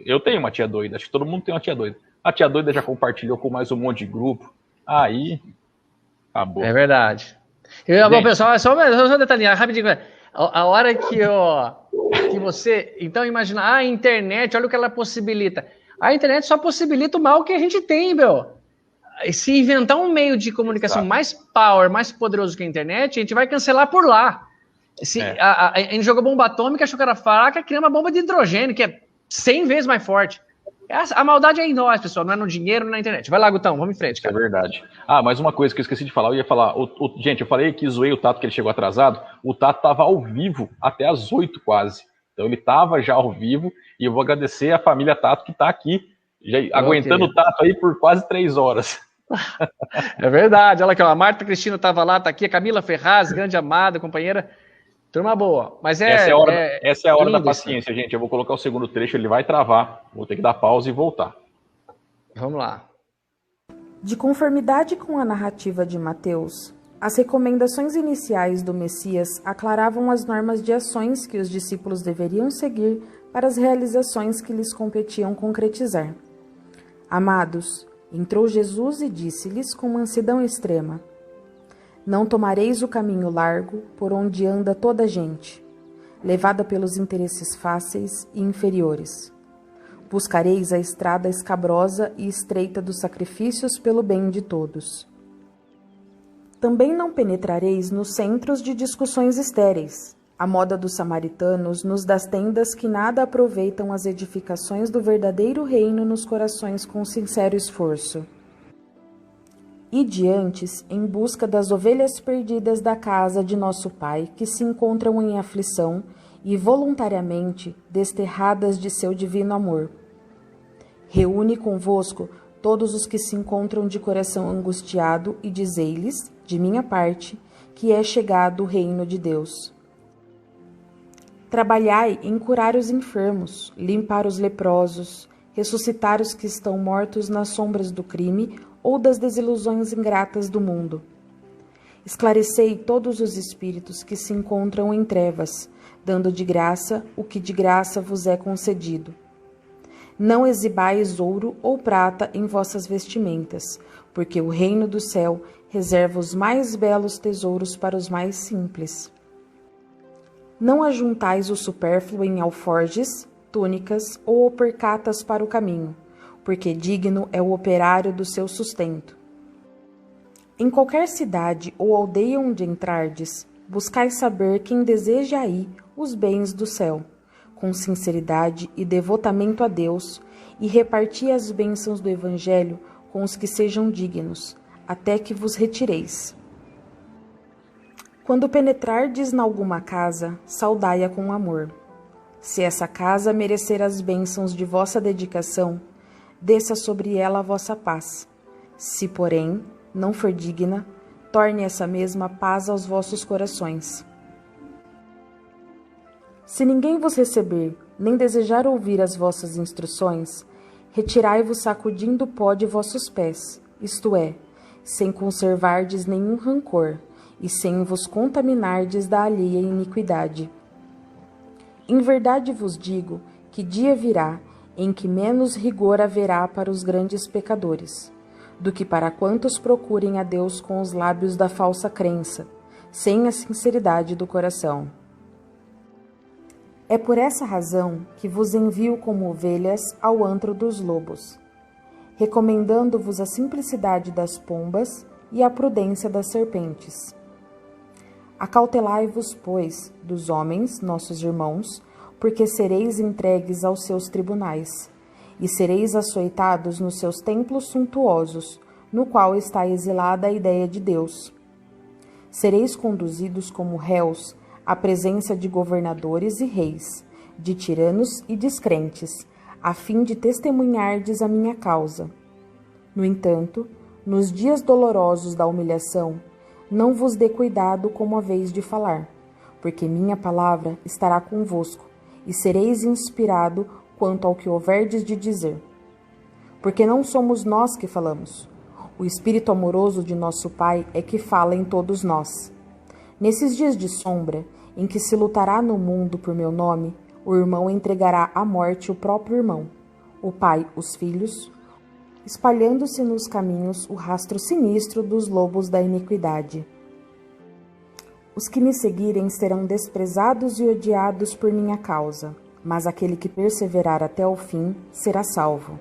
eu tenho uma tia doida, acho que todo mundo tem uma tia doida. A tia doida já compartilhou com mais um monte de grupo, aí acabou. É verdade. Bom, pessoal, só um detalhinho, rapidinho. A hora que você... Então, imagina, a internet, olha o que ela possibilita. A internet só possibilita o mal que a gente tem, meu. Se inventar um meio de comunicação mais poderoso que a internet, a gente vai cancelar por lá. A gente jogou bomba atômica, achou que era fraca, cria uma bomba de hidrogênio, que é 100 vezes mais forte. A maldade é em nós, pessoal, não é no dinheiro, não é na internet. Vai lá, Gutão, vamos em frente, cara. É verdade. Mais uma coisa que eu esqueci de falar, eu ia falar, gente, eu falei que zoei o Tato, que ele chegou atrasado, o Tato estava ao vivo até às 8 quase. Então ele estava já ao vivo, e eu vou agradecer a família Tato que está aqui, já aguentando o Tato aí por quase 3 horas. É verdade, olha aqui, ó, a Marta Cristina estava lá, tá aqui, a Camila Ferraz, grande amada, companheira. Turma boa, mas essa é a hora da paciência, gente. Eu vou colocar o segundo trecho, ele vai travar. Vou ter que dar pausa e voltar. Vamos lá. De conformidade com a narrativa de Mateus, as recomendações iniciais do Messias aclaravam as normas de ações que os discípulos deveriam seguir para as realizações que lhes competiam concretizar. Amados, entrou Jesus e disse-lhes com mansidão extrema: não tomareis o caminho largo por onde anda toda a gente, levada pelos interesses fáceis e inferiores. Buscareis a estrada escabrosa e estreita dos sacrifícios pelo bem de todos. Também não penetrareis nos centros de discussões estéreis, a moda dos samaritanos nos das tendas que nada aproveitam as edificações do verdadeiro reino nos corações com sincero esforço. Ide antes em busca das ovelhas perdidas da casa de nosso Pai, que se encontram em aflição e voluntariamente desterradas de seu divino amor. Reúne convosco todos os que se encontram de coração angustiado e dizei-lhes, de minha parte, que é chegado o reino de Deus. Trabalhai em curar os enfermos, limpar os leprosos, ressuscitar os que estão mortos nas sombras do crime ou das desilusões ingratas do mundo. Esclarecei todos os espíritos que se encontram em trevas, dando de graça o que de graça vos é concedido. Não exibais ouro ou prata em vossas vestimentas, porque o reino do céu reserva os mais belos tesouros para os mais simples. Não ajuntais o supérfluo em alforjes, túnicas ou percatas para o caminho, porque digno é o operário do seu sustento. Em qualquer cidade ou aldeia onde entrardes, buscai saber quem deseja aí os bens do céu, com sinceridade e devotamento a Deus, e reparti as bênçãos do Evangelho com os que sejam dignos, até que vos retireis. Quando penetrardes na alguma casa, saudai-a com amor. Se essa casa merecer as bênçãos de vossa dedicação, desça sobre ela a vossa paz. Se, porém, não for digna, torne essa mesma paz aos vossos corações. Se ninguém vos receber, nem desejar ouvir as vossas instruções, retirai-vos sacudindo o pó de vossos pés, isto é, sem conservardes nenhum rancor, e sem vos contaminardes da alheia iniquidade. Em verdade vos digo que dia virá em que menos rigor haverá para os grandes pecadores, do que para quantos procurem a Deus com os lábios da falsa crença, sem a sinceridade do coração. É por essa razão que vos envio como ovelhas ao antro dos lobos, recomendando-vos a simplicidade das pombas e a prudência das serpentes. Acautelai-vos, pois, dos homens, nossos irmãos, porque sereis entregues aos seus tribunais, e sereis açoitados nos seus templos suntuosos, no qual está exilada a ideia de Deus. Sereis conduzidos como réus à presença de governadores e reis, de tiranos e descrentes, a fim de testemunhardes a minha causa. No entanto, nos dias dolorosos da humilhação, não vos dê cuidado como haveis de falar, porque minha palavra estará convosco, e sereis inspirado quanto ao que houverdes de dizer. Porque não somos nós que falamos, o Espírito amoroso de nosso Pai é que fala em todos nós. Nesses dias de sombra, em que se lutará no mundo por meu nome, o irmão entregará à morte o próprio irmão, o pai os filhos, espalhando-se nos caminhos o rastro sinistro dos lobos da iniquidade. Os que me seguirem serão desprezados e odiados por minha causa, mas aquele que perseverar até o fim será salvo.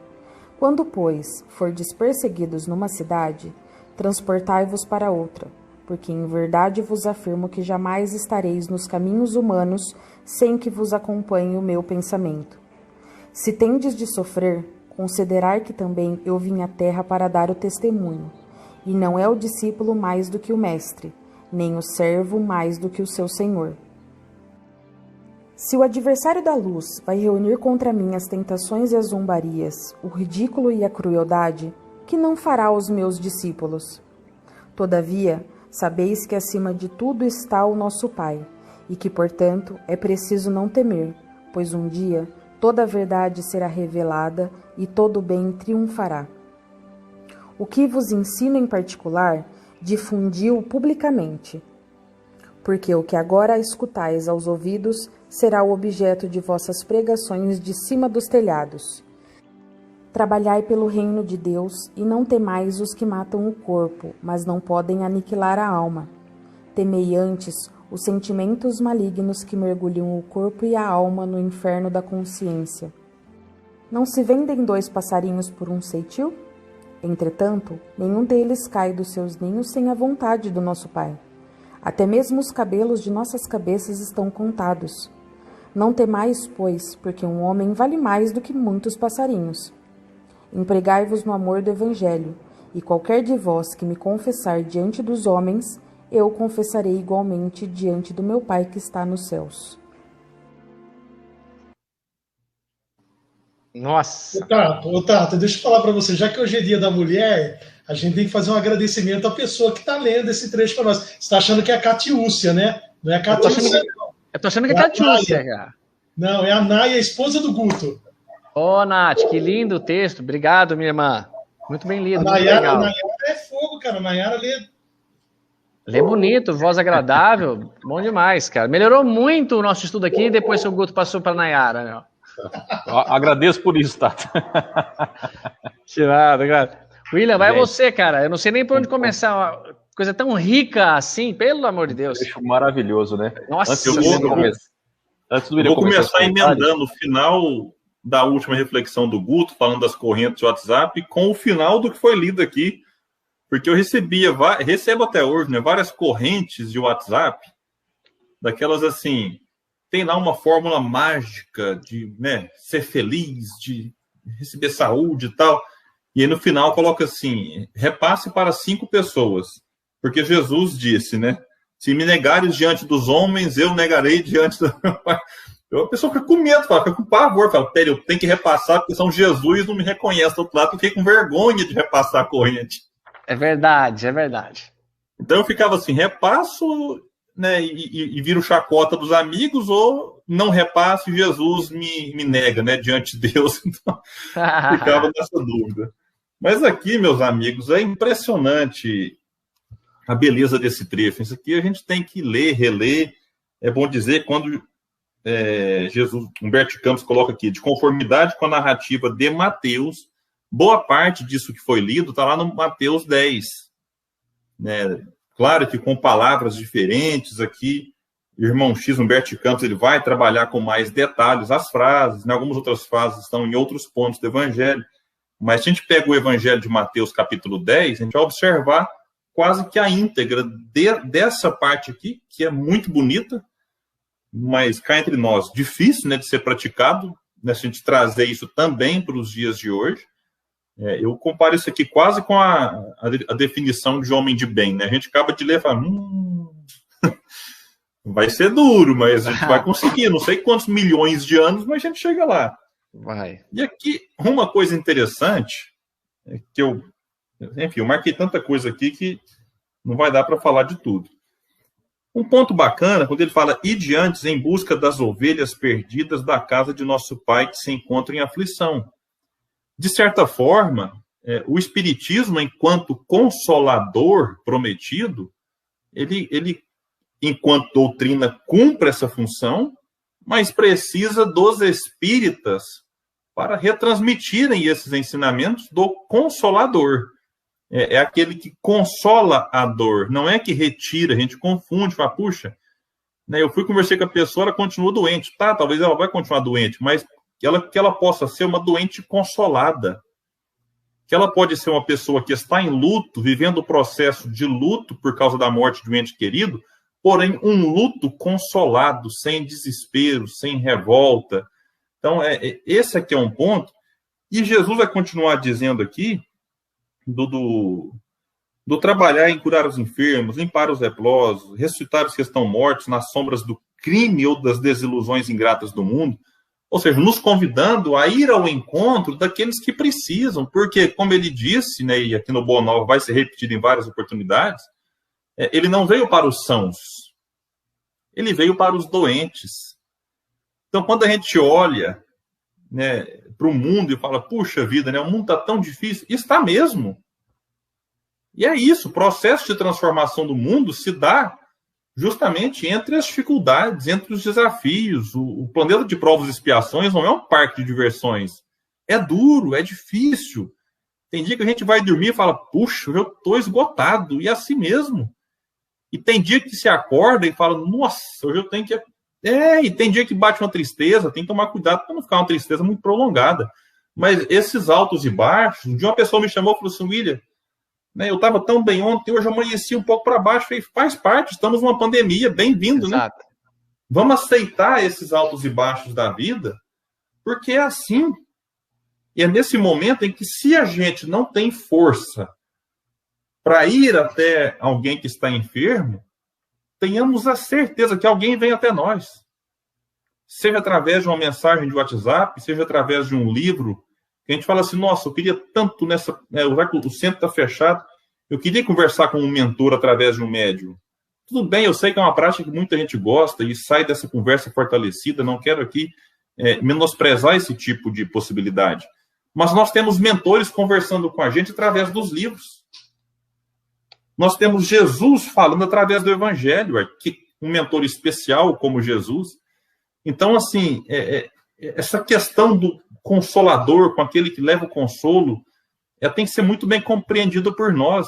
Quando, pois, fordes perseguidos numa cidade, transportai-vos para outra, porque em verdade vos afirmo que jamais estareis nos caminhos humanos sem que vos acompanhe o meu pensamento. Se tendes de sofrer, considerai que também eu vim à terra para dar o testemunho, e não é o discípulo mais do que o mestre, nem o servo mais do que o seu senhor. Se o adversário da luz vai reunir contra mim as tentações e as zombarias, o ridículo e a crueldade, que não fará aos meus discípulos? Todavia, sabeis que acima de tudo está o nosso Pai, e que, portanto, é preciso não temer, pois um dia toda a verdade será revelada e todo o bem triunfará. O que vos ensino em particular, difundi-o publicamente, porque o que agora escutais aos ouvidos será o objeto de vossas pregações de cima dos telhados. Trabalhai pelo reino de Deus e não temais os que matam o corpo, mas não podem aniquilar a alma. Temei antes os sentimentos malignos que mergulham o corpo e a alma no inferno da consciência. Não se vendem 2 passarinhos por um ceitil? Entretanto, nenhum deles cai dos seus ninhos sem a vontade do nosso Pai. Até mesmo os cabelos de nossas cabeças estão contados. Não temais, pois, porque um homem vale mais do que muitos passarinhos. Empregai-vos no amor do Evangelho, e qualquer de vós que me confessar diante dos homens, eu confessarei igualmente diante do meu Pai que está nos céus. Nossa! Ô Tato, deixa eu falar para você, já que hoje é dia da mulher, a gente tem que fazer um agradecimento à pessoa que está lendo esse trecho para nós. Você está achando que é a Catiúcia, né? Não é a Catiúcia, não. Eu tô achando que é a Catiúcia, cara. Não, é a Naya, a esposa do Guto. Ô, Nath, que lindo o texto. Obrigado, minha irmã. Muito bem lido, A muito Nayara, legal. a Nayara é fogo, cara. A Nayara lê. Lê bonito, voz agradável. Bom demais, cara. Melhorou muito o nosso estudo aqui depois que o Guto passou para a Nayara, meu. Agradeço por isso, Tato. Tirado, cara. William, vai você, cara. Eu não sei nem por onde começar. Uma coisa tão rica assim, pelo amor de Deus. Trecho maravilhoso, né? Nossa, Antes do William vou começar emendando o o final da última reflexão do Guto, falando das correntes de WhatsApp, com o final do que foi lido aqui. Porque eu recebo até hoje, né, várias correntes de WhatsApp, daquelas assim, tem lá uma fórmula mágica de, né, ser feliz, de receber saúde e tal. E aí no final coloca assim, repasse para 5 pessoas. Porque Jesus disse, né, se me negares diante dos homens, eu negarei diante do meu Pai. A pessoa fica com medo, fica com pavor, fala, peraí, eu tenho que repassar, porque São Jesus não me reconhece do outro lado, eu fiquei com vergonha de repassar a corrente. É verdade, é verdade. Então eu ficava assim, repasso, né, e viro chacota dos amigos, ou não repasso e Jesus me nega, né, diante de Deus. Então ficava nessa dúvida. Mas aqui, meus amigos, é impressionante a beleza desse trecho. Isso aqui a gente tem que ler, reler. É bom dizer, quando Jesus, Humberto Campos coloca aqui, de conformidade com a narrativa de Mateus, boa parte disso que foi lido está lá no Mateus 10. Né? Claro que com palavras diferentes aqui, o irmão X, Humberto Campos, ele vai trabalhar com mais detalhes as frases, né? Algumas outras frases estão em outros pontos do Evangelho. Mas se a gente pega o Evangelho de Mateus, capítulo 10, a gente vai observar quase que a íntegra dessa parte aqui, que é muito bonita, mas cá entre nós, difícil, né, de ser praticado, né, se a gente trazer isso também para os dias de hoje. Eu comparo isso aqui quase com a definição de homem de bem. Né? A gente acaba de ler e fala, vai ser duro, mas a gente vai conseguir. Não sei quantos milhões de anos, mas a gente chega lá. Vai. E aqui, uma coisa interessante, que eu marquei tanta coisa aqui que não vai dar para falar de tudo. Um ponto bacana, quando ele fala, ide antes em busca das ovelhas perdidas da casa de nosso pai que se encontra em aflição. De certa forma, o Espiritismo, enquanto consolador prometido, ele, enquanto doutrina, cumpre essa função, mas precisa dos espíritas para retransmitirem esses ensinamentos do Consolador. É aquele que consola a dor, não é que retira, a gente confunde, fala, puxa, né, eu fui conversar com a pessoa, ela continua doente, tá, talvez ela vai continuar doente, mas que ela possa ser uma doente consolada, que ela pode ser uma pessoa que está em luto, vivendo o processo de luto por causa da morte de um ente querido, porém um luto consolado, sem desespero, sem revolta. Então, esse aqui é um ponto, e Jesus vai continuar dizendo aqui, do trabalhar em curar os enfermos, limpar os leprosos, ressuscitar os que estão mortos nas sombras do crime ou das desilusões ingratas do mundo, ou seja, nos convidando a ir ao encontro daqueles que precisam, porque, como ele disse, né, e aqui no Boa Nova vai ser repetido em várias oportunidades, ele não veio para os sãos, ele veio para os doentes. Então, quando a gente olha, né, para o mundo e fala, puxa vida, né, o mundo está tão difícil, está mesmo. E é isso, o processo de transformação do mundo se dá justamente entre as dificuldades, entre os desafios. O planeta de provas e expiações não é um parque de diversões. É duro, é difícil. Tem dia que a gente vai dormir e fala, puxa, eu estou esgotado, e é assim mesmo. E tem dia que se acorda e fala, nossa, hoje eu tenho que... e tem dia que bate uma tristeza, tem que tomar cuidado para não ficar uma tristeza muito prolongada. Mas esses altos e baixos, um dia uma pessoa me chamou e falou assim, William, né, eu estava tão bem ontem, hoje eu amanheci um pouco para baixo. Falei, faz parte, estamos numa pandemia, bem-vindo, né? Vamos aceitar esses altos e baixos da vida, porque é assim. E é nesse momento em que, se a gente não tem força para ir até alguém que está enfermo, tenhamos a certeza que alguém vem até nós. Seja através de uma mensagem de WhatsApp, seja através de um livro, que a gente fala assim, nossa, eu queria tanto nessa... o centro está fechado, eu queria conversar com um mentor através de um médium. Tudo bem, eu sei que é uma prática que muita gente gosta e sai dessa conversa fortalecida, não quero aqui menosprezar esse tipo de possibilidade. Mas nós temos mentores conversando com a gente através dos livros. Nós temos Jesus falando através do Evangelho, um mentor especial como Jesus. Então, assim, essa questão do consolador com aquele que leva o consolo, tem que ser muito bem compreendido por nós.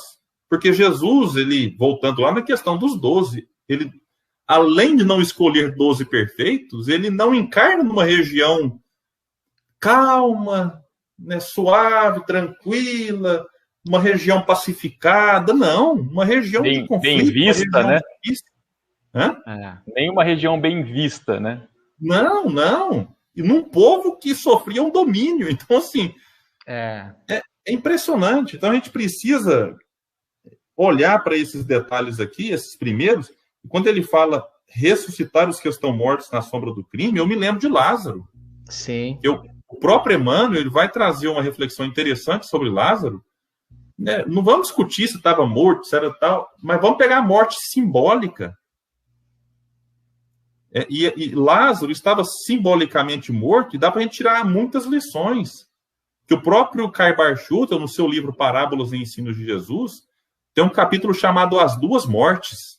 Porque Jesus, ele, voltando lá na questão dos 12, ele, além de não escolher 12 perfeitos, ele não encarna numa região calma, né, suave, tranquila, uma região pacificada, não, uma região de conflito. Bem vista, né? Nem uma região bem vista, né? Não. E num povo que sofria um domínio. Então, assim, é impressionante. Então, a gente precisa olhar para esses detalhes aqui, esses primeiros, e quando ele fala ressuscitar os que estão mortos na sombra do crime, eu me lembro de Lázaro. Sim. O próprio Emmanuel, ele vai trazer uma reflexão interessante sobre Lázaro, né, não vamos discutir se estava morto, se era tal, mas vamos pegar a morte simbólica. E Lázaro estava simbolicamente morto, e dá para a gente tirar muitas lições. Que o próprio Karl Barth, no seu livro Parábolas e Ensinos de Jesus, tem um capítulo chamado As Duas Mortes.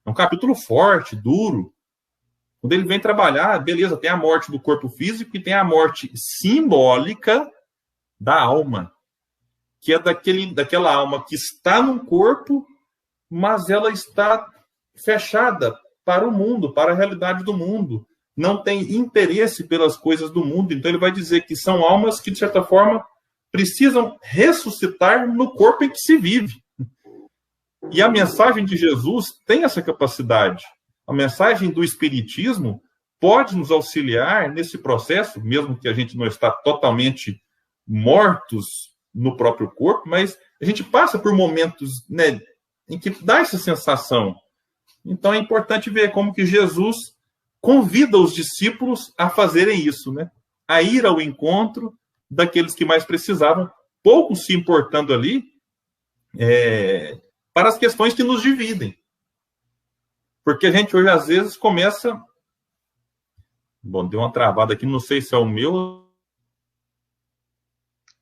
É um capítulo forte, duro. Quando ele vem trabalhar, beleza, tem a morte do corpo físico e tem a morte simbólica da alma. Que é daquela alma que está no corpo, mas ela está fechada para o mundo, para a realidade do mundo. Não tem interesse pelas coisas do mundo. Então ele vai dizer que são almas que, de certa forma, precisam ressuscitar no corpo em que se vive. E a mensagem de Jesus tem essa capacidade. A mensagem do Espiritismo pode nos auxiliar nesse processo, mesmo que a gente não está totalmente mortos no próprio corpo, mas a gente passa por momentos, né, em que dá essa sensação. Então é importante ver como que Jesus convida os discípulos a fazerem isso, né? A ir ao encontro daqueles que mais precisavam, pouco se importando ali para as questões que nos dividem. Porque a gente hoje, às vezes, começa... Bom, deu uma travada aqui, não sei se é o meu...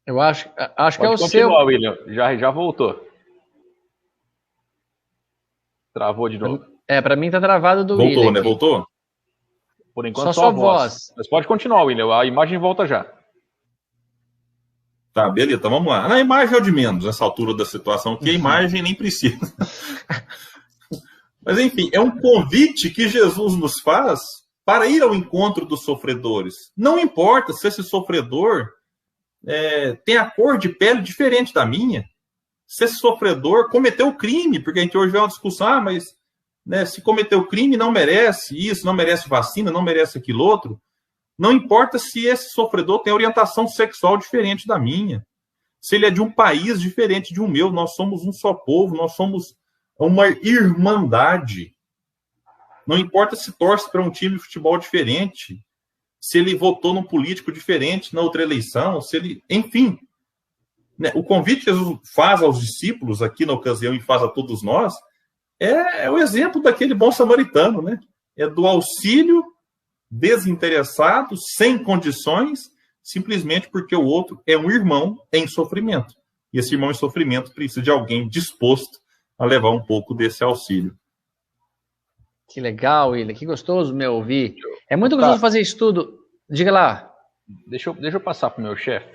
Eu acho que é o seu. William, já voltou. Travou de novo. Para mim tá travado do William. Voltou, né? Aqui. Voltou? Por enquanto só a voz. Mas pode continuar, William. A imagem volta já. Tá, beleza, então vamos lá. Na imagem é o de menos, nessa altura da situação, que a imagem nem precisa. Mas, enfim, é um convite que Jesus nos faz para ir ao encontro dos sofredores. Não importa se esse sofredor tem a cor de pele diferente da minha, se esse sofredor cometeu crime, porque a gente hoje vê uma discussão, mas né, se cometeu crime não merece isso, não merece vacina, não merece aquilo outro. Não importa se esse sofredor tem orientação sexual diferente da minha, se ele é de um país diferente de um meu, nós somos um só povo, nós somos uma irmandade. Não importa se torce para um time de futebol diferente, se ele votou num político diferente na outra eleição, se ele... Enfim, né, o convite que Jesus faz aos discípulos aqui na ocasião e faz a todos nós é o exemplo daquele bom samaritano, né? É do auxílio desinteressado, sem condições, simplesmente porque o outro é um irmão em sofrimento. E esse irmão em sofrimento precisa de alguém disposto a levar um pouco desse auxílio. Que legal, William. Que gostoso, meu, ouvir. É muito gostoso fazer estudo. Diga lá. Deixa eu passar para o meu chefe.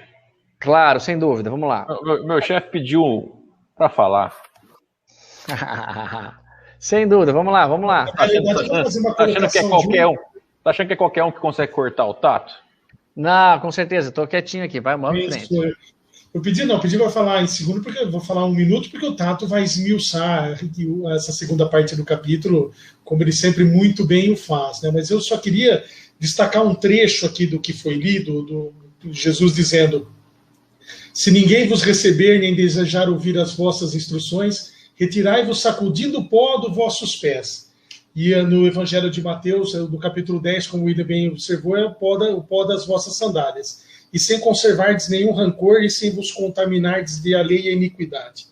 Claro, sem dúvida. Vamos lá. Meu chefe pediu para falar. Sem dúvida. Vamos lá. Tá achando que é qualquer um? Tá achando que é qualquer um que consegue cortar o Tato? Não, com certeza. Estou quietinho aqui. Vamos pra frente. Eu pedi para falar em segundo, porque eu vou falar 1 minuto, porque o Tato vai esmiuçar essa segunda parte do capítulo, como ele sempre muito bem o faz, né? Mas eu só queria destacar um trecho aqui do que foi lido, do Jesus dizendo: se ninguém vos receber, nem desejar ouvir as vossas instruções, retirai-vos sacudindo o pó dos vossos pés. E no Evangelho de Mateus, no capítulo 10, como o Ida bem observou, é o pó das vossas sandálias. E sem conservardes nenhum rancor e sem vos contaminardes de alheia iniquidade.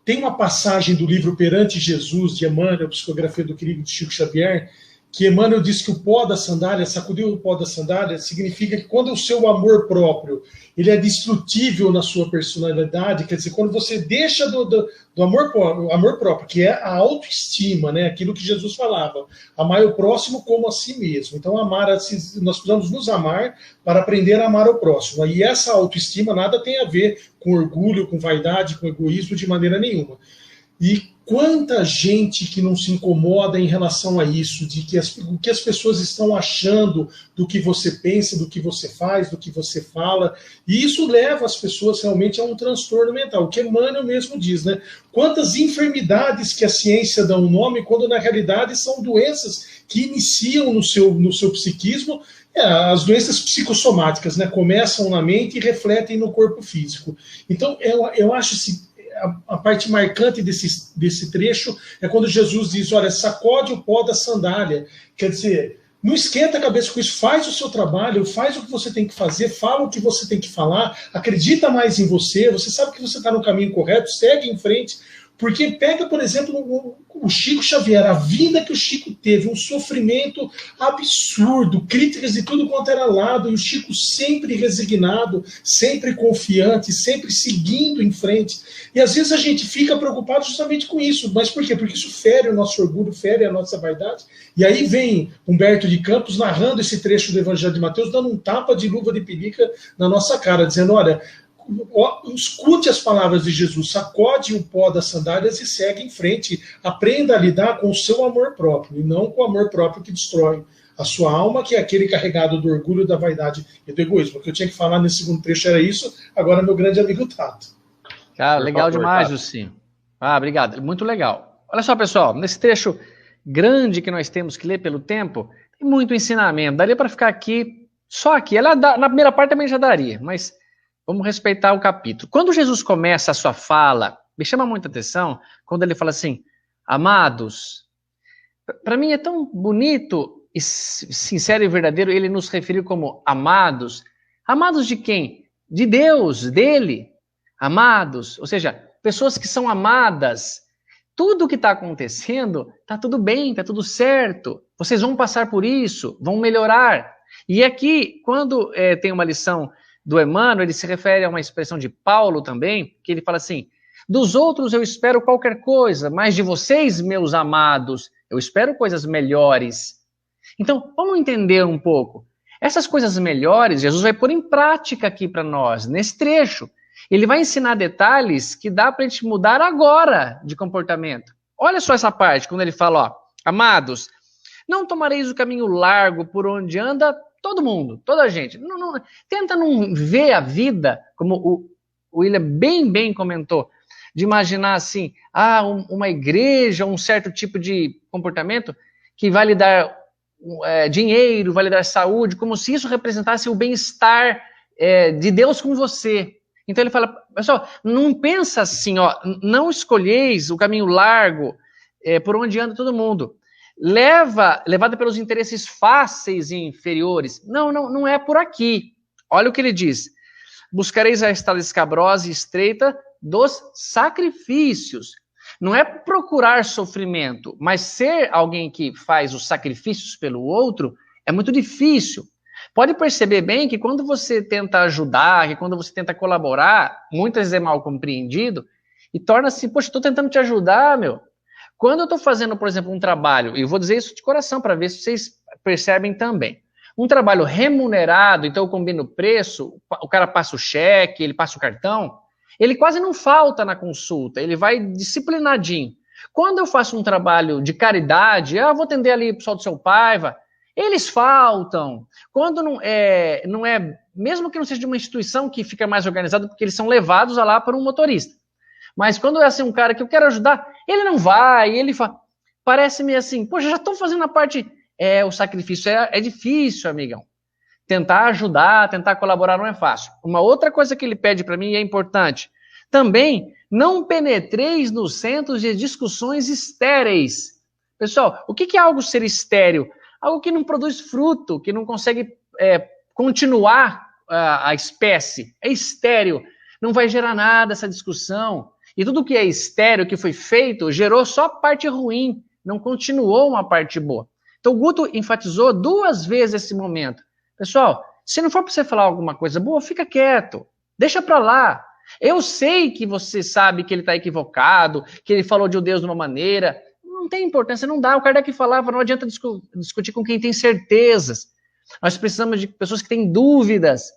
Tem uma passagem do livro Perante Jesus, de Emmanuel, psicografia do querido Chico Xavier, que Emmanuel diz que o pó da sandália, sacudir o pó da sandália, significa que quando o seu amor próprio ele é destrutível na sua personalidade, quer dizer, quando você deixa do amor próprio, que é a autoestima, né? Aquilo que Jesus falava, amar o próximo como a si mesmo. Então, nós precisamos nos amar para aprender a amar o próximo. E essa autoestima nada tem a ver com orgulho, com vaidade, com egoísmo, de maneira nenhuma. E quanta gente que não se incomoda em relação a isso, de que o que as pessoas estão achando do que você pensa, do que você faz, do que você fala, e isso leva as pessoas realmente a um transtorno mental, o que Emmanuel mesmo diz, né? Quantas enfermidades que a ciência dá um nome, quando na realidade são doenças que iniciam no seu psiquismo, as doenças psicossomáticas, né? Começam na mente e refletem no corpo físico. Então, eu acho a parte marcante desse trecho é quando Jesus diz, olha, sacode o pó da sandália. Quer dizer, Não esquenta a cabeça com isso, faz o seu trabalho, faz o que você tem que fazer, fala o que você tem que falar, acredita mais em você, você sabe que você está no caminho correto, segue em frente. Porque pega, por exemplo, o Chico Xavier, a vida que o Chico teve, um sofrimento absurdo, críticas de tudo quanto era lado, e o Chico sempre resignado, sempre confiante, sempre seguindo em frente. E às vezes a gente fica preocupado justamente com isso. Mas por quê? Porque isso fere o nosso orgulho, fere a nossa vaidade. E aí vem Humberto de Campos narrando esse trecho do Evangelho de Mateus, dando um tapa de luva de pelica na nossa cara, dizendo, olha, escute as palavras de Jesus, sacode o pó das sandálias e segue em frente. Aprenda a lidar com o seu amor próprio, e não com o amor próprio que destrói a sua alma, que é aquele carregado do orgulho, da vaidade e do egoísmo. O que eu tinha que falar nesse segundo trecho era isso. Agora, meu grande amigo Tato. Cara, legal demais, Jussim. Obrigado. Muito legal. Olha só, pessoal, nesse trecho grande que nós temos que ler pelo tempo, tem muito ensinamento. Daria para ficar aqui, só aqui. Na primeira parte também já daria, mas vamos respeitar o capítulo. Quando Jesus começa a sua fala, me chama muita atenção quando ele fala assim, amados. Para mim é tão bonito e sincero e verdadeiro ele nos referir como amados. Amados de quem? De Deus, dele. Amados, ou seja, pessoas que são amadas. Tudo que está acontecendo, está tudo bem, está tudo certo. Vocês vão passar por isso, vão melhorar. E aqui, quando tem uma lição do Emmanuel, ele se refere a uma expressão de Paulo também, que ele fala assim, dos outros eu espero qualquer coisa, mas de vocês, meus amados, eu espero coisas melhores. Então, vamos entender um pouco. Essas coisas melhores, Jesus vai pôr em prática aqui para nós, nesse trecho. Ele vai ensinar detalhes que dá para a gente mudar agora de comportamento. Olha só essa parte, quando ele fala, ó, amados, não tomareis o caminho largo por onde anda todo mundo, toda a gente. Tenta não ver a vida, como o William bem comentou, de imaginar assim, uma igreja, um certo tipo de comportamento que vai lhe dar dinheiro, vai lhe dar saúde, como se isso representasse o bem-estar de Deus com você. Então ele fala, pessoal, não pensa assim, ó, não escolheis o caminho largo por onde anda todo mundo. Levada pelos interesses fáceis e inferiores. Não é por aqui. Olha o que ele diz. Buscareis a estrada escabrosa e estreita dos sacrifícios. Não é procurar sofrimento, mas ser alguém que faz os sacrifícios pelo outro é muito difícil. Pode perceber bem que quando você tenta ajudar, que quando você tenta colaborar, muitas vezes é mal compreendido e torna-se, poxa, estou tentando te ajudar, meu. Quando eu estou fazendo, por exemplo, um trabalho, e eu vou dizer isso de coração para ver se vocês percebem também, um trabalho remunerado, então eu combino o preço, o cara passa o cheque, ele passa o cartão, ele quase não falta na consulta, ele vai disciplinadinho. Quando eu faço um trabalho de caridade, vou atender ali o pessoal do seu Paiva, eles faltam. Quando não é, mesmo que não seja de uma instituição que fica mais organizada, porque eles são levados lá por um motorista. Mas quando é assim um cara que eu quero ajudar, ele não vai, ele fala, parece-me assim, poxa, já estou fazendo a parte, o sacrifício é difícil, amigão. Tentar ajudar, tentar colaborar não é fácil. Uma outra coisa que ele pede para mim e é importante, também não penetreis nos centros de discussões estéreis. Pessoal, o que é algo ser estéril? Algo que não produz fruto, que não consegue continuar a espécie. É estéril, não vai gerar nada essa discussão. E tudo que é estéril, que foi feito, gerou só parte ruim, não continuou uma parte boa. Então o Guto enfatizou 2 vezes esse momento. Pessoal, se não for para você falar alguma coisa boa, fica quieto, deixa para lá. Eu sei que você sabe que ele está equivocado, que ele falou de um Deus de uma maneira, não tem importância, não dá. O Kardec falava, não adianta discutir com quem tem certezas. Nós precisamos de pessoas que têm dúvidas.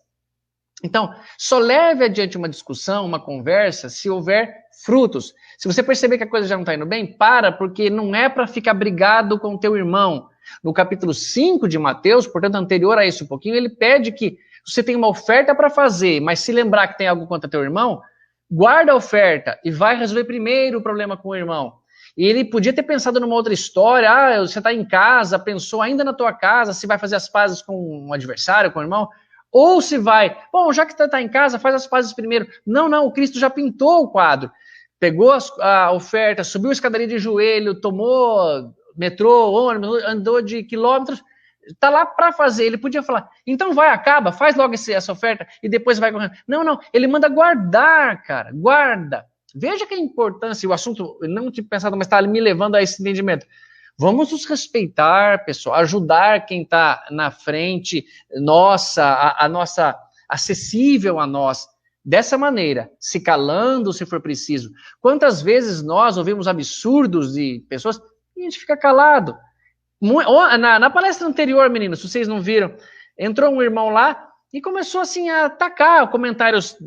Então, só leve adiante uma discussão, uma conversa, se houver frutos. Se você perceber que a coisa já não está indo bem, porque não é para ficar brigado com o teu irmão. No capítulo 5 de Mateus, portanto, anterior a isso um pouquinho, ele pede que você tenha uma oferta para fazer, mas se lembrar que tem algo contra teu irmão, guarda a oferta e vai resolver primeiro o problema com o irmão. E ele podia ter pensado numa outra história, você está em casa, pensou ainda na tua casa, se vai fazer as pazes com um adversário, com o irmão, ou se vai, bom, já que está em casa, faz as pazes primeiro. Não, o Cristo já pintou o quadro. Pegou a oferta, subiu a escadaria de joelho, tomou metrô, ônibus, andou de quilômetros, está lá para fazer. Ele podia falar, então vai, acaba, faz logo essa oferta e depois vai correndo. Não, ele manda guardar, cara, guarda. Veja que a importância, o assunto, eu não tinha pensado, mas está me levando a esse entendimento. Vamos nos respeitar, pessoal, ajudar quem está na frente, a nossa acessível a nós, dessa maneira, se calando se for preciso. Quantas vezes nós ouvimos absurdos de pessoas e a gente fica calado? Na palestra anterior, meninos, se vocês não viram, entrou um irmão lá e começou assim a atacar comentários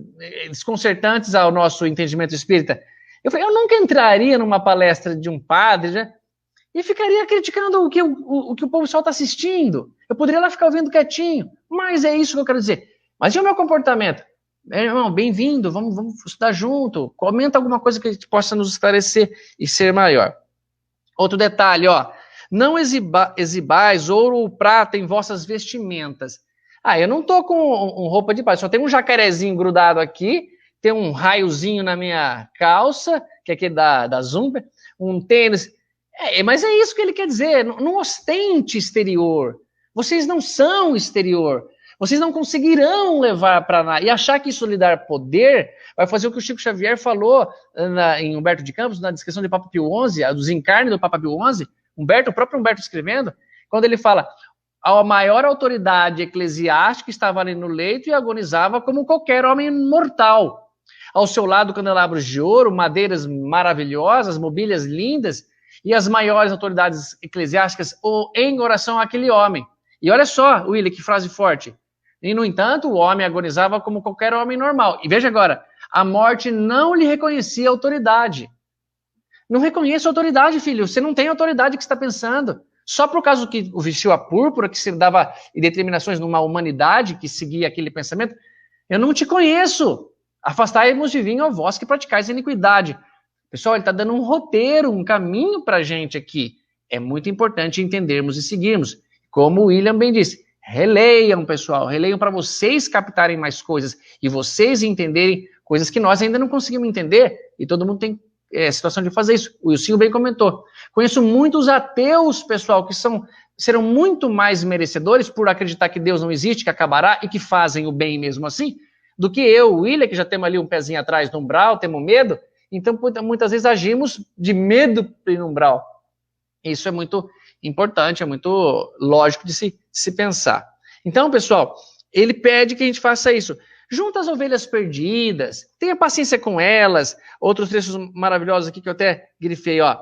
desconcertantes ao nosso entendimento espírita. Eu falei, eu nunca entraria numa palestra de um padre, né? E ficaria criticando o que o pessoal está assistindo. Eu poderia lá ficar ouvindo quietinho, mas é isso que eu quero dizer. Mas e o meu comportamento? Irmão, bem-vindo, vamos estudar junto, comenta alguma coisa que possa nos esclarecer e ser maior. Outro detalhe, ó, não exibais ouro ou prata em vossas vestimentas. Eu não tô com roupa de padre, só tem um jacarezinho grudado aqui, tem um raiozinho na minha calça, que é aquele da Zumba, um tênis. Mas é isso que ele quer dizer, não ostente exterior. Vocês não são exterior. Vocês não conseguirão levar para nada. E achar que isso lhe dar poder vai fazer o que o Chico Xavier falou em Humberto de Campos, na descrição de Papa Pio XI, dos encarnes do Papa Pio XI, o próprio Humberto escrevendo, quando ele fala, a maior autoridade eclesiástica estava ali no leito e agonizava como qualquer homem mortal. Ao seu lado, candelabros de ouro, madeiras maravilhosas, mobílias lindas, e as maiores autoridades eclesiásticas em oração àquele homem. E olha só, William, que frase forte. E, no entanto, o homem agonizava como qualquer homem normal. E veja agora, a morte não lhe reconhecia autoridade. Não reconheça autoridade, filho. Você não tem autoridade que você está pensando. Só por causa que o vestiu a púrpura, que se dava determinações numa humanidade que seguia aquele pensamento, eu não te conheço. Afastai-vos de mim, ó vós que praticais a iniquidade. Pessoal, ele está dando um roteiro, um caminho para a gente aqui. É muito importante entendermos e seguirmos. Como o William bem disse, releiam, pessoal, releiam para vocês captarem mais coisas e vocês entenderem coisas que nós ainda não conseguimos entender e todo mundo tem situação de fazer isso. O Wilson bem comentou. Conheço muitos ateus, pessoal, que serão muito mais merecedores por acreditar que Deus não existe, que acabará e que fazem o bem mesmo assim, do que eu, o William, que já temos ali um pezinho atrás no umbral, temos medo, então muitas vezes agimos de medo no umbral. Isso é muito importante, é muito lógico de se pensar. Então, pessoal, ele pede que a gente faça isso. Junta as ovelhas perdidas, tenha paciência com elas. Outros trechos maravilhosos aqui que eu até grifei, ó.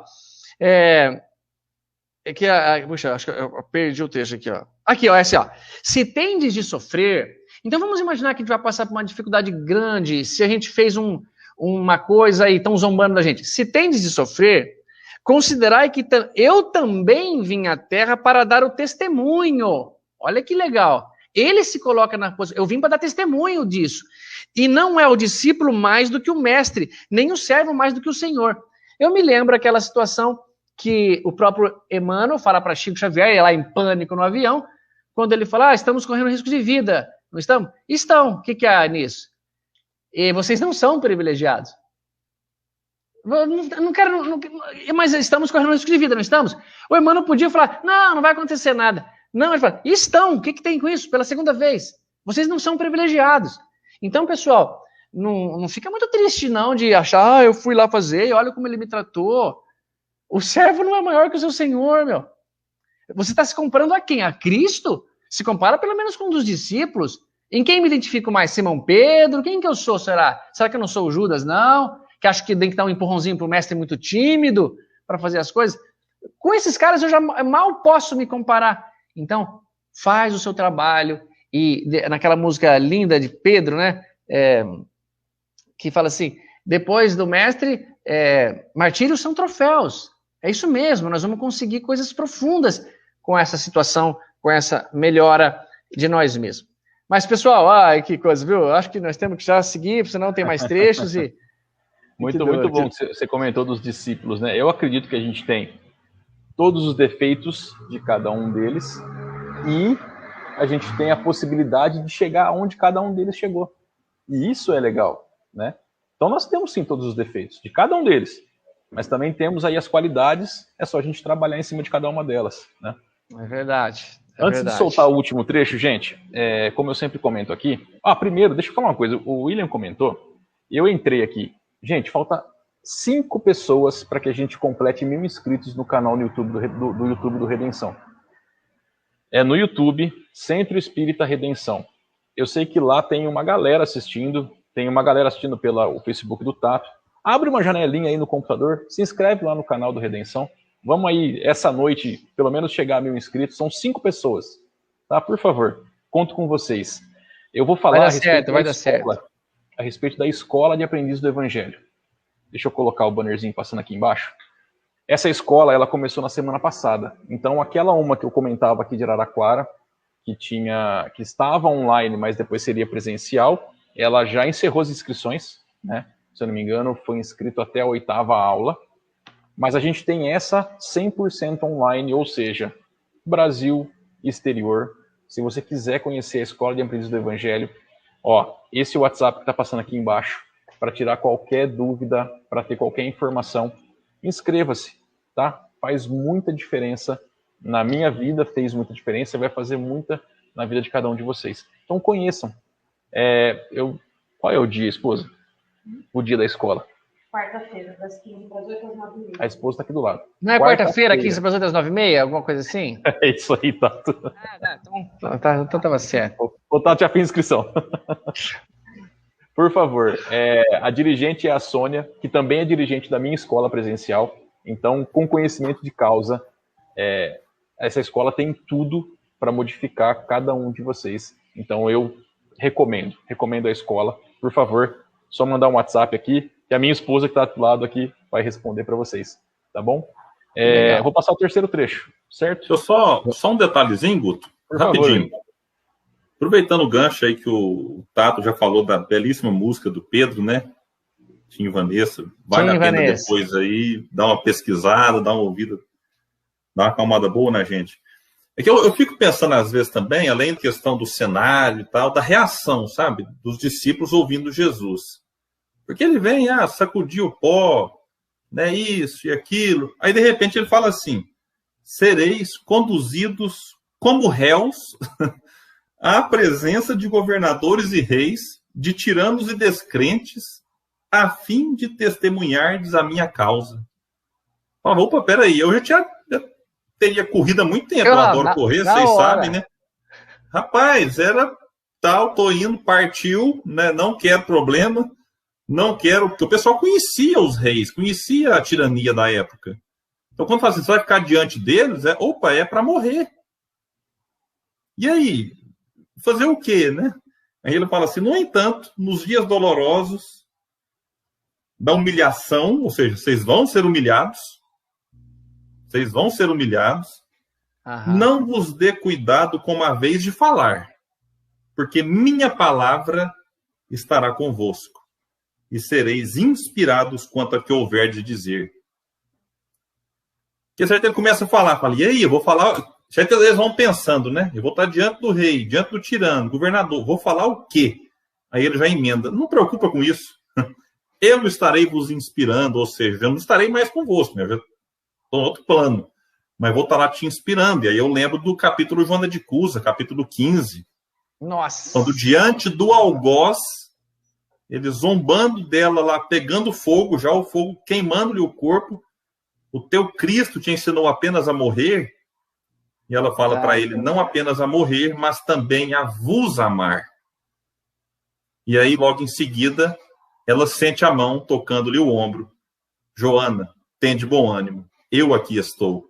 Puxa, acho que eu perdi o texto aqui, ó. Aqui, ó, esse, ó. Se tendes de sofrer, então vamos imaginar que a gente vai passar por uma dificuldade grande, se a gente fez uma coisa e estão zombando da gente. Se tendes de sofrer, considerai que eu também vim à terra para dar o testemunho. Olha que legal. Ele se coloca na posição, eu vim para dar testemunho disso. E não é o discípulo mais do que o mestre, nem o servo mais do que o Senhor. Eu me lembro aquela situação que o próprio Emmanuel fala para Chico Xavier, lá em pânico no avião, quando ele fala, estamos correndo risco de vida. Não estamos? Estão. O que há nisso? E vocês não são privilegiados. Não quero, mas estamos correndo risco de vida, não estamos? O Emmanuel podia falar, não vai acontecer nada. Não, ele fala, estão, o que tem com isso? Pela segunda vez. Vocês não são privilegiados. Então, pessoal, não fica muito triste não de achar, eu fui lá fazer e olha como ele me tratou. O servo não é maior que o seu senhor, meu. Você está se comparando a quem? A Cristo? Se compara pelo menos com um dos discípulos. Em quem me identifico mais? Simão Pedro? Quem que eu sou, será? Será que eu não sou o Judas, não? Que acho que tem que dar um empurrãozinho para o mestre muito tímido para fazer as coisas? Com esses caras eu já mal posso me comparar. Então, faz o seu trabalho. E naquela música linda de Pedro, né? Que fala assim, depois do mestre, martírios são troféus. É isso mesmo, nós vamos conseguir coisas profundas com essa situação, com essa melhora de nós mesmos. Mas, pessoal, que coisa, viu? Acho que nós temos que já seguir, senão tem mais trechos e... Muito bom que você comentou dos discípulos, né? Eu acredito que a gente tem todos os defeitos de cada um deles e a gente tem a possibilidade de chegar onde cada um deles chegou. E isso é legal, né? Então nós temos sim todos os defeitos de cada um deles, mas também temos aí as qualidades, é só a gente trabalhar em cima de cada uma delas, né? É verdade. Antes de soltar o último trecho, gente, como eu sempre comento aqui... primeiro, deixa eu falar uma coisa. O William comentou, eu entrei aqui. Gente, falta 5 pessoas para que a gente complete 1000 inscritos no canal no YouTube do YouTube do Redenção. No YouTube, Centro Espírita Redenção. Eu sei que lá tem uma galera assistindo, pelo Facebook do Tato. Abre uma janelinha aí no computador, se inscreve lá no canal do Redenção. Vamos aí, essa noite, pelo menos chegar a 1000 inscritos. São 5 pessoas, tá? Por favor, conto com vocês. Eu vou falar a respeito da Escola de Aprendiz do Evangelho. Deixa eu colocar o bannerzinho passando aqui embaixo. Essa escola, ela começou na semana passada. Então, aquela uma que eu comentava aqui de Araraquara, que estava online, mas depois seria presencial, ela já encerrou as inscrições, né? Se eu não me engano, foi inscrito até a 8ª aula. Mas a gente tem essa 100% online, ou seja, Brasil, exterior. Se você quiser conhecer a Escola de Aprendiz do Evangelho, esse WhatsApp que está passando aqui embaixo, para tirar qualquer dúvida, para ter qualquer informação, inscreva-se, tá? Faz muita diferença. Na minha vida fez muita diferença, vai fazer muita na vida de cada um de vocês. Então conheçam. Qual é o dia, esposa? O dia da escola. Quarta-feira, das 15 para as 8 às 9h30. A esposa está aqui do lado. Não é quarta-feira, 15 para as 8 às 9h30? Alguma coisa assim? É isso aí, Tato. Então estava certo. O Tato já fez inscrição. Por favor, a dirigente é a Sônia, que também é dirigente da minha escola presencial. Então, com conhecimento de causa, essa escola tem tudo para modificar cada um de vocês. Então, eu recomendo a escola. Por favor, só mandar um WhatsApp aqui, que a minha esposa que está do lado aqui vai responder para vocês, tá bom? Vou passar o terceiro trecho, certo? Deixa eu só um detalhezinho, Guto, rapidinho. Favor. Aproveitando o gancho aí que o Tato já falou da belíssima música do Pedro, né? Tim e Vanessa. Vale a pena depois aí dar uma pesquisada, dar uma ouvida, dar uma acalmada boa na gente. É que eu fico pensando às vezes também, além da questão do cenário e tal, da reação, sabe? Dos discípulos ouvindo Jesus. Porque ele vem, sacudir o pó, né? Isso e aquilo. Aí de repente ele fala assim: sereis conduzidos como réus à presença de governadores e reis, de tiranos e descrentes, a fim de testemunhardes a minha causa. Fala, opa, peraí, eu já teria corrido há muito tempo, eu adoro correr, vocês sabem, né? Rapaz, era tal, tô indo, partiu, né? Não quero problema, não quero, porque o pessoal conhecia os reis, conhecia a tirania da época. Então quando fala assim, você vai ficar diante deles, é para morrer. E aí? Fazer o quê, né? Aí ele fala assim, no entanto, nos dias dolorosos da humilhação, ou seja, vocês vão ser humilhados, não vos dê cuidado com a vez de falar, porque minha palavra estará convosco, e sereis inspirados quanto a que houver de dizer. Porque certo ele começa a falar, fala, e aí, eu vou falar... Certo, eles vão pensando, né? Eu vou estar diante do rei, diante do tirano, governador. Vou falar o quê? Aí ele já emenda. Não preocupa com isso. Eu estarei vos inspirando, ou seja, eu não estarei mais convosco, né? Eu já estou em outro plano. Mas vou estar lá te inspirando. E aí eu lembro do capítulo Joana de Cusa, capítulo 15. Nossa! Quando diante do algoz, ele zombando dela lá, pegando fogo, já o fogo queimando-lhe o corpo. O teu Cristo te ensinou apenas a morrer. E ela fala para ele, não apenas a morrer, mas também a vos amar. E aí, logo em seguida, ela sente a mão tocando-lhe o ombro. Joana, tende bom ânimo, eu aqui estou.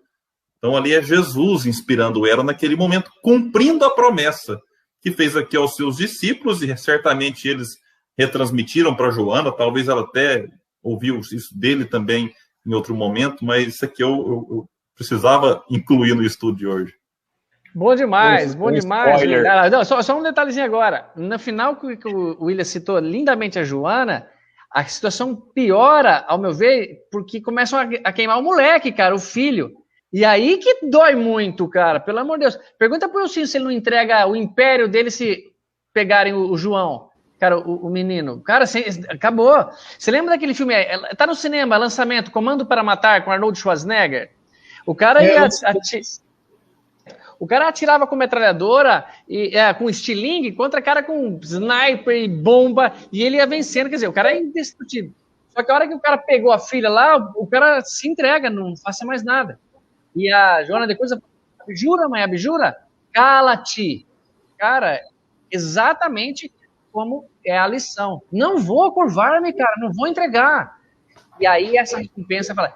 Então, ali é Jesus inspirando ela naquele momento, cumprindo a promessa que fez aqui aos seus discípulos, e certamente eles retransmitiram para Joana, talvez ela até ouviu isso dele também em outro momento, mas isso aqui eu precisava incluir no estudo de hoje. Bom demais, bom demais. Não, só um detalhezinho agora. No final que o William citou lindamente a Joana, a situação piora, ao meu ver, porque começam a queimar o moleque, cara, o filho. E aí que dói muito, cara, pelo amor de Deus. Pergunta pro Elcinho se ele não entrega o império dele se pegarem o João. Cara, o menino. Cara, acabou. Você lembra daquele filme? Tá no cinema, lançamento, Comando para Matar, com Arnold Schwarzenegger? O cara ia... O cara atirava com metralhadora, com estilingue, contra cara com sniper e bomba, e ele ia vencendo. Quer dizer, o cara é indestrutível. Só que a hora que o cara pegou a filha lá, o cara se entrega, não faça mais nada. E a Joana depois, abjura, mãe, abjura? Cala-te. Cara, exatamente como é a lição. Não vou curvar-me, cara, não vou entregar. E aí essa recompensa fala,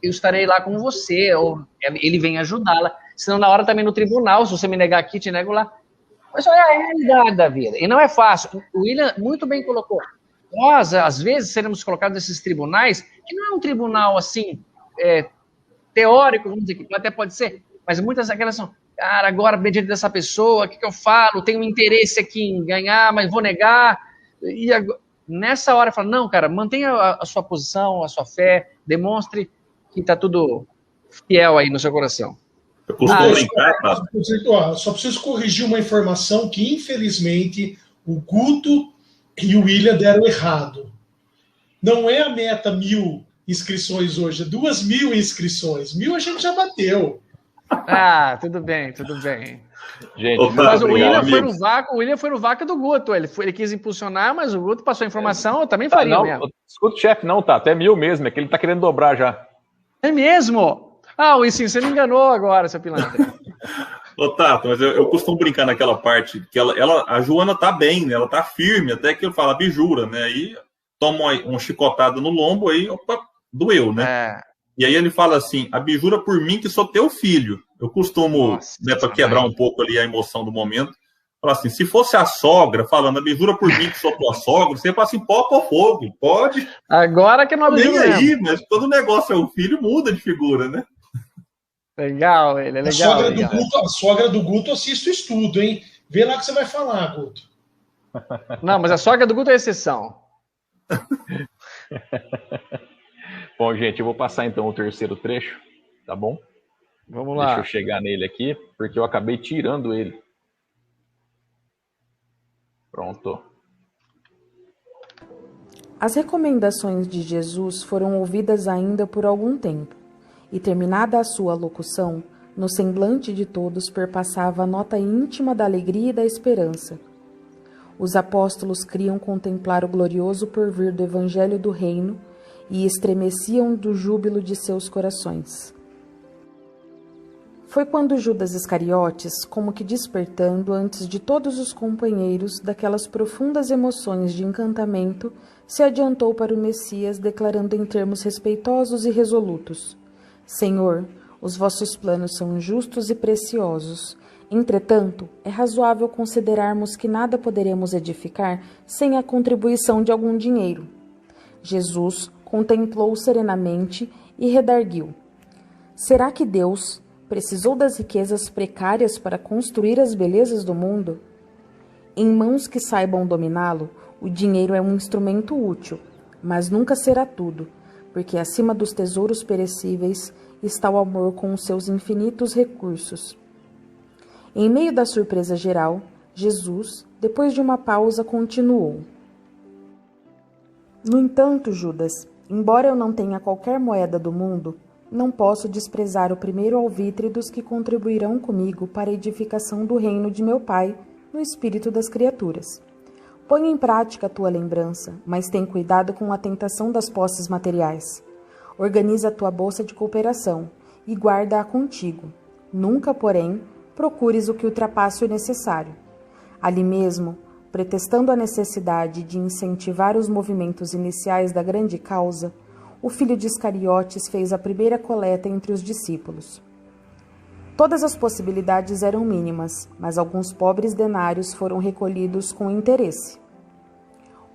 eu estarei lá com você, ou ele vem ajudá-la. Senão na hora também no tribunal, se você me negar aqui, te nego lá. Mas olha a realidade da vida. E não é fácil. O William muito bem colocou. Nós, às vezes, seremos colocados nesses tribunais, que não é um tribunal assim, teórico, vamos dizer, que até pode ser, mas muitas aquelas são, cara, agora diante dessa pessoa, o que eu falo? Tenho um interesse aqui em ganhar, mas vou negar. E agora, nessa hora, fala, não, cara, mantenha a sua posição, a sua fé, demonstre que está tudo fiel aí no seu coração. Eu costumo brincar, só preciso corrigir uma informação que, infelizmente, o Guto e o William deram errado. Não é a meta 1.000 inscrições hoje, é 2.000 inscrições. 1.000 a gente já bateu. Ah, tudo bem, tudo bem. Gente, mas o William foi no vácuo do Guto. Ele quis impulsionar, mas o Guto passou a informação, eu também faria mesmo. Escuta o chefe, não, tá, até 1.000 mesmo, é que ele tá querendo dobrar já. É mesmo? Ah, sim, você me enganou agora, seu pilantra. Ô, Tato, mas eu costumo brincar naquela parte que a Joana tá bem, né? Ela tá firme, até que eu falo abjura, né? Aí toma uma chicotada no lombo, aí, opa, doeu, né? E aí ele fala assim, abjura por mim que sou teu filho. Eu costumo, para quebrar um pouco ali a emoção do momento, falar assim, se fosse a sogra falando, abjura por mim que sou tua sogra, você fala assim, pó fogo, pode. Agora que não abjura nem aí, mas todo negócio é o filho, muda de figura, né? Legal, ele é legal. A sogra do Guto assiste o estudo, hein? Vê lá que você vai falar, Guto. Não, mas a sogra do Guto é exceção. Bom, gente, eu vou passar então o terceiro trecho, tá bom? Vamos lá. Deixa eu chegar nele aqui, porque eu acabei tirando ele. Pronto. As recomendações de Jesus foram ouvidas ainda por algum tempo, e terminada a sua locução, no semblante de todos perpassava a nota íntima da alegria e da esperança. Os apóstolos criam contemplar o glorioso porvir do Evangelho do Reino e estremeciam do júbilo de seus corações. Foi quando Judas Iscariotes, como que despertando antes de todos os companheiros daquelas profundas emoções de encantamento, se adiantou para o Messias, declarando em termos respeitosos e resolutos: Senhor, os vossos planos são justos e preciosos. Entretanto, é razoável considerarmos que nada poderemos edificar sem a contribuição de algum dinheiro. Jesus contemplou serenamente e redarguiu: será que Deus precisou das riquezas precárias para construir as belezas do mundo? Em mãos que saibam dominá-lo, o dinheiro é um instrumento útil, mas nunca será tudo, porque acima dos tesouros perecíveis está o amor com os seus infinitos recursos. Em meio da surpresa geral, Jesus, depois de uma pausa, continuou: No entanto, Judas, embora eu não tenha qualquer moeda do mundo, não posso desprezar o primeiro alvitre dos que contribuirão comigo para a edificação do reino de meu Pai, no espírito das criaturas. Põe em prática a tua lembrança, mas tem cuidado com a tentação das posses materiais. Organiza a tua bolsa de cooperação e guarda-a contigo. Nunca, porém, procures o que ultrapasse o necessário. Ali mesmo, pretextando a necessidade de incentivar os movimentos iniciais da grande causa, o filho de Iscariotes fez a primeira coleta entre os discípulos. Todas as possibilidades eram mínimas, mas alguns pobres denários foram recolhidos com interesse.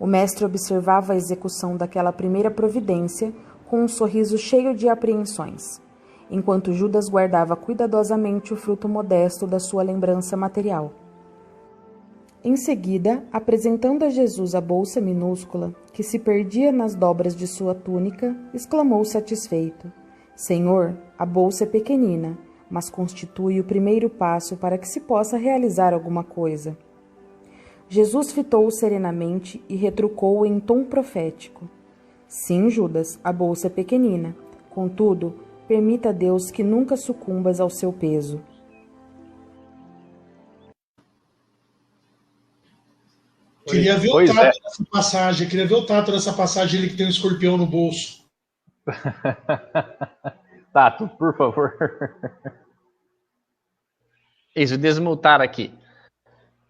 O mestre observava a execução daquela primeira providência com um sorriso cheio de apreensões, enquanto Judas guardava cuidadosamente o fruto modesto da sua lembrança material. Em seguida, apresentando a Jesus a bolsa minúscula, que se perdia nas dobras de sua túnica, exclamou satisfeito: Senhor, a bolsa é pequenina, mas constitui o primeiro passo para que se possa realizar alguma coisa. Jesus fitou-o serenamente e retrucou em tom profético: Sim, Judas, a bolsa é pequenina. Contudo, permita a Deus que nunca sucumbas ao seu peso. Queria ver o Tato nessa passagem. Queria ver o Tato nessa passagem, ele que tem um escorpião no bolso. Tato, por favor. Isso, desmutar aqui.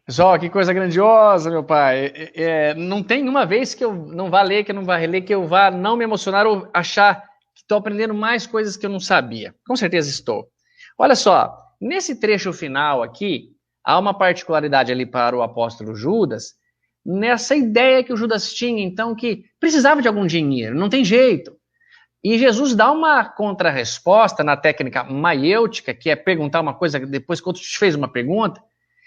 Pessoal, que coisa grandiosa, meu pai. Não tem uma vez que eu não vá ler, que eu não vá reler, que eu vá não me emocionar ou achar que estou aprendendo mais coisas que eu não sabia. Com certeza estou. Olha só, nesse trecho final aqui, há uma particularidade ali para o apóstolo Judas, nessa ideia que o Judas tinha, então, que precisava de algum dinheiro, não tem jeito. E Jesus dá uma contrarresposta na técnica maiêutica, que é perguntar uma coisa depois que outro te fez uma pergunta.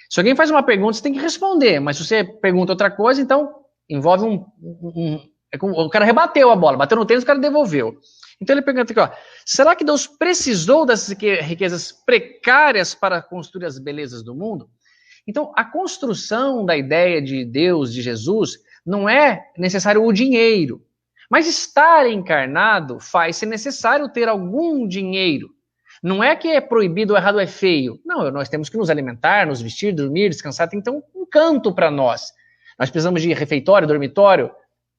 Se alguém faz uma pergunta, você tem que responder, mas se você pergunta outra coisa, então envolve o cara rebateu a bola, bateu no tênis, o cara devolveu. Então ele pergunta aqui, ó, será que Deus precisou dessas riquezas precárias para construir as belezas do mundo? Então a construção da ideia de Deus, de Jesus, não é necessário o dinheiro, mas estar encarnado faz-se necessário ter algum dinheiro. Não é que é proibido, o errado é feio. Não, nós temos que nos alimentar, nos vestir, dormir, descansar. Tem que ter um canto para nós. Nós precisamos de refeitório, dormitório.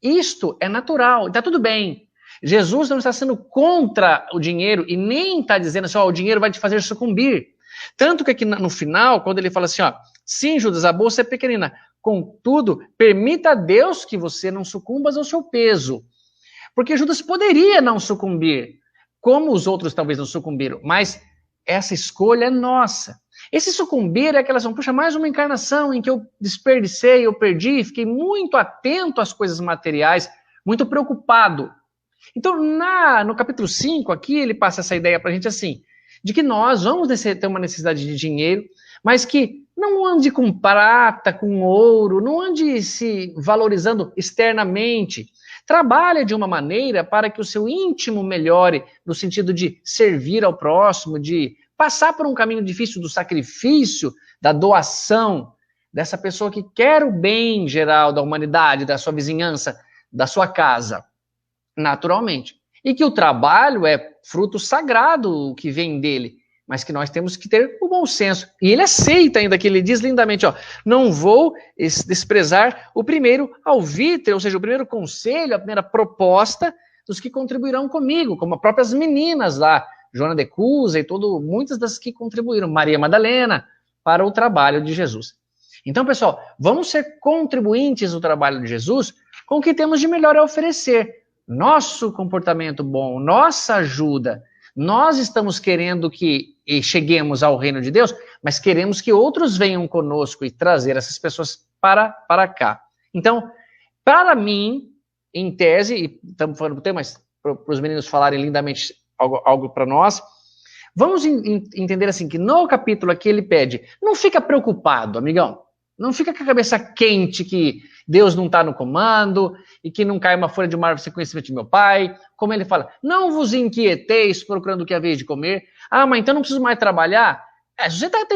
Isto é natural, está tudo bem. Jesus não está sendo contra o dinheiro e nem está dizendo assim, ó, o dinheiro vai te fazer sucumbir. Tanto que aqui no final, quando ele fala assim, ó, sim, Judas, a bolsa é pequenina, contudo, permita a Deus que você não sucumbas ao seu peso. Porque Judas poderia não sucumbir, como os outros talvez não sucumbiram, mas essa escolha é nossa. Esse sucumbir é aquela ação, puxa, mais uma encarnação em que eu desperdicei, eu perdi, fiquei muito atento às coisas materiais, muito preocupado. Então, no capítulo 5 aqui, ele passa essa ideia para a gente assim, de que nós vamos ter uma necessidade de dinheiro, mas que não ande com prata, com ouro, não ande se valorizando externamente. Trabalhe de uma maneira para que o seu íntimo melhore, no sentido de servir ao próximo, de passar por um caminho difícil do sacrifício, da doação, dessa pessoa que quer o bem geral da humanidade, da sua vizinhança, da sua casa, naturalmente. E que o trabalho é fruto sagrado que vem dele, mas que nós temos que ter o bom senso. E ele aceita ainda, que ele diz lindamente, ó, não vou desprezar o primeiro alvitre, ou seja, o primeiro conselho, a primeira proposta dos que contribuirão comigo, como as próprias meninas lá, Joana de Cusa e muitas das que contribuíram, Maria Madalena, para o trabalho de Jesus. Então, pessoal, vamos ser contribuintes do trabalho de Jesus com o que temos de melhor a oferecer. Nosso comportamento bom, nossa ajuda. Nós estamos querendo que cheguemos ao reino de Deus, mas queremos que outros venham conosco e trazer essas pessoas para cá. Então, para mim, em tese, e estamos falando do tema, mas para os meninos falarem lindamente algo para nós, vamos entender assim, que no capítulo aqui ele pede, não fica preocupado, amigão, não fica com a cabeça quente que Deus não está no comando e que não cai uma folha de uma árvore sem conhecimento de meu pai. Como ele fala, não vos inquieteis procurando o que haveis de comer. Ah, mas então não preciso mais trabalhar? Se você está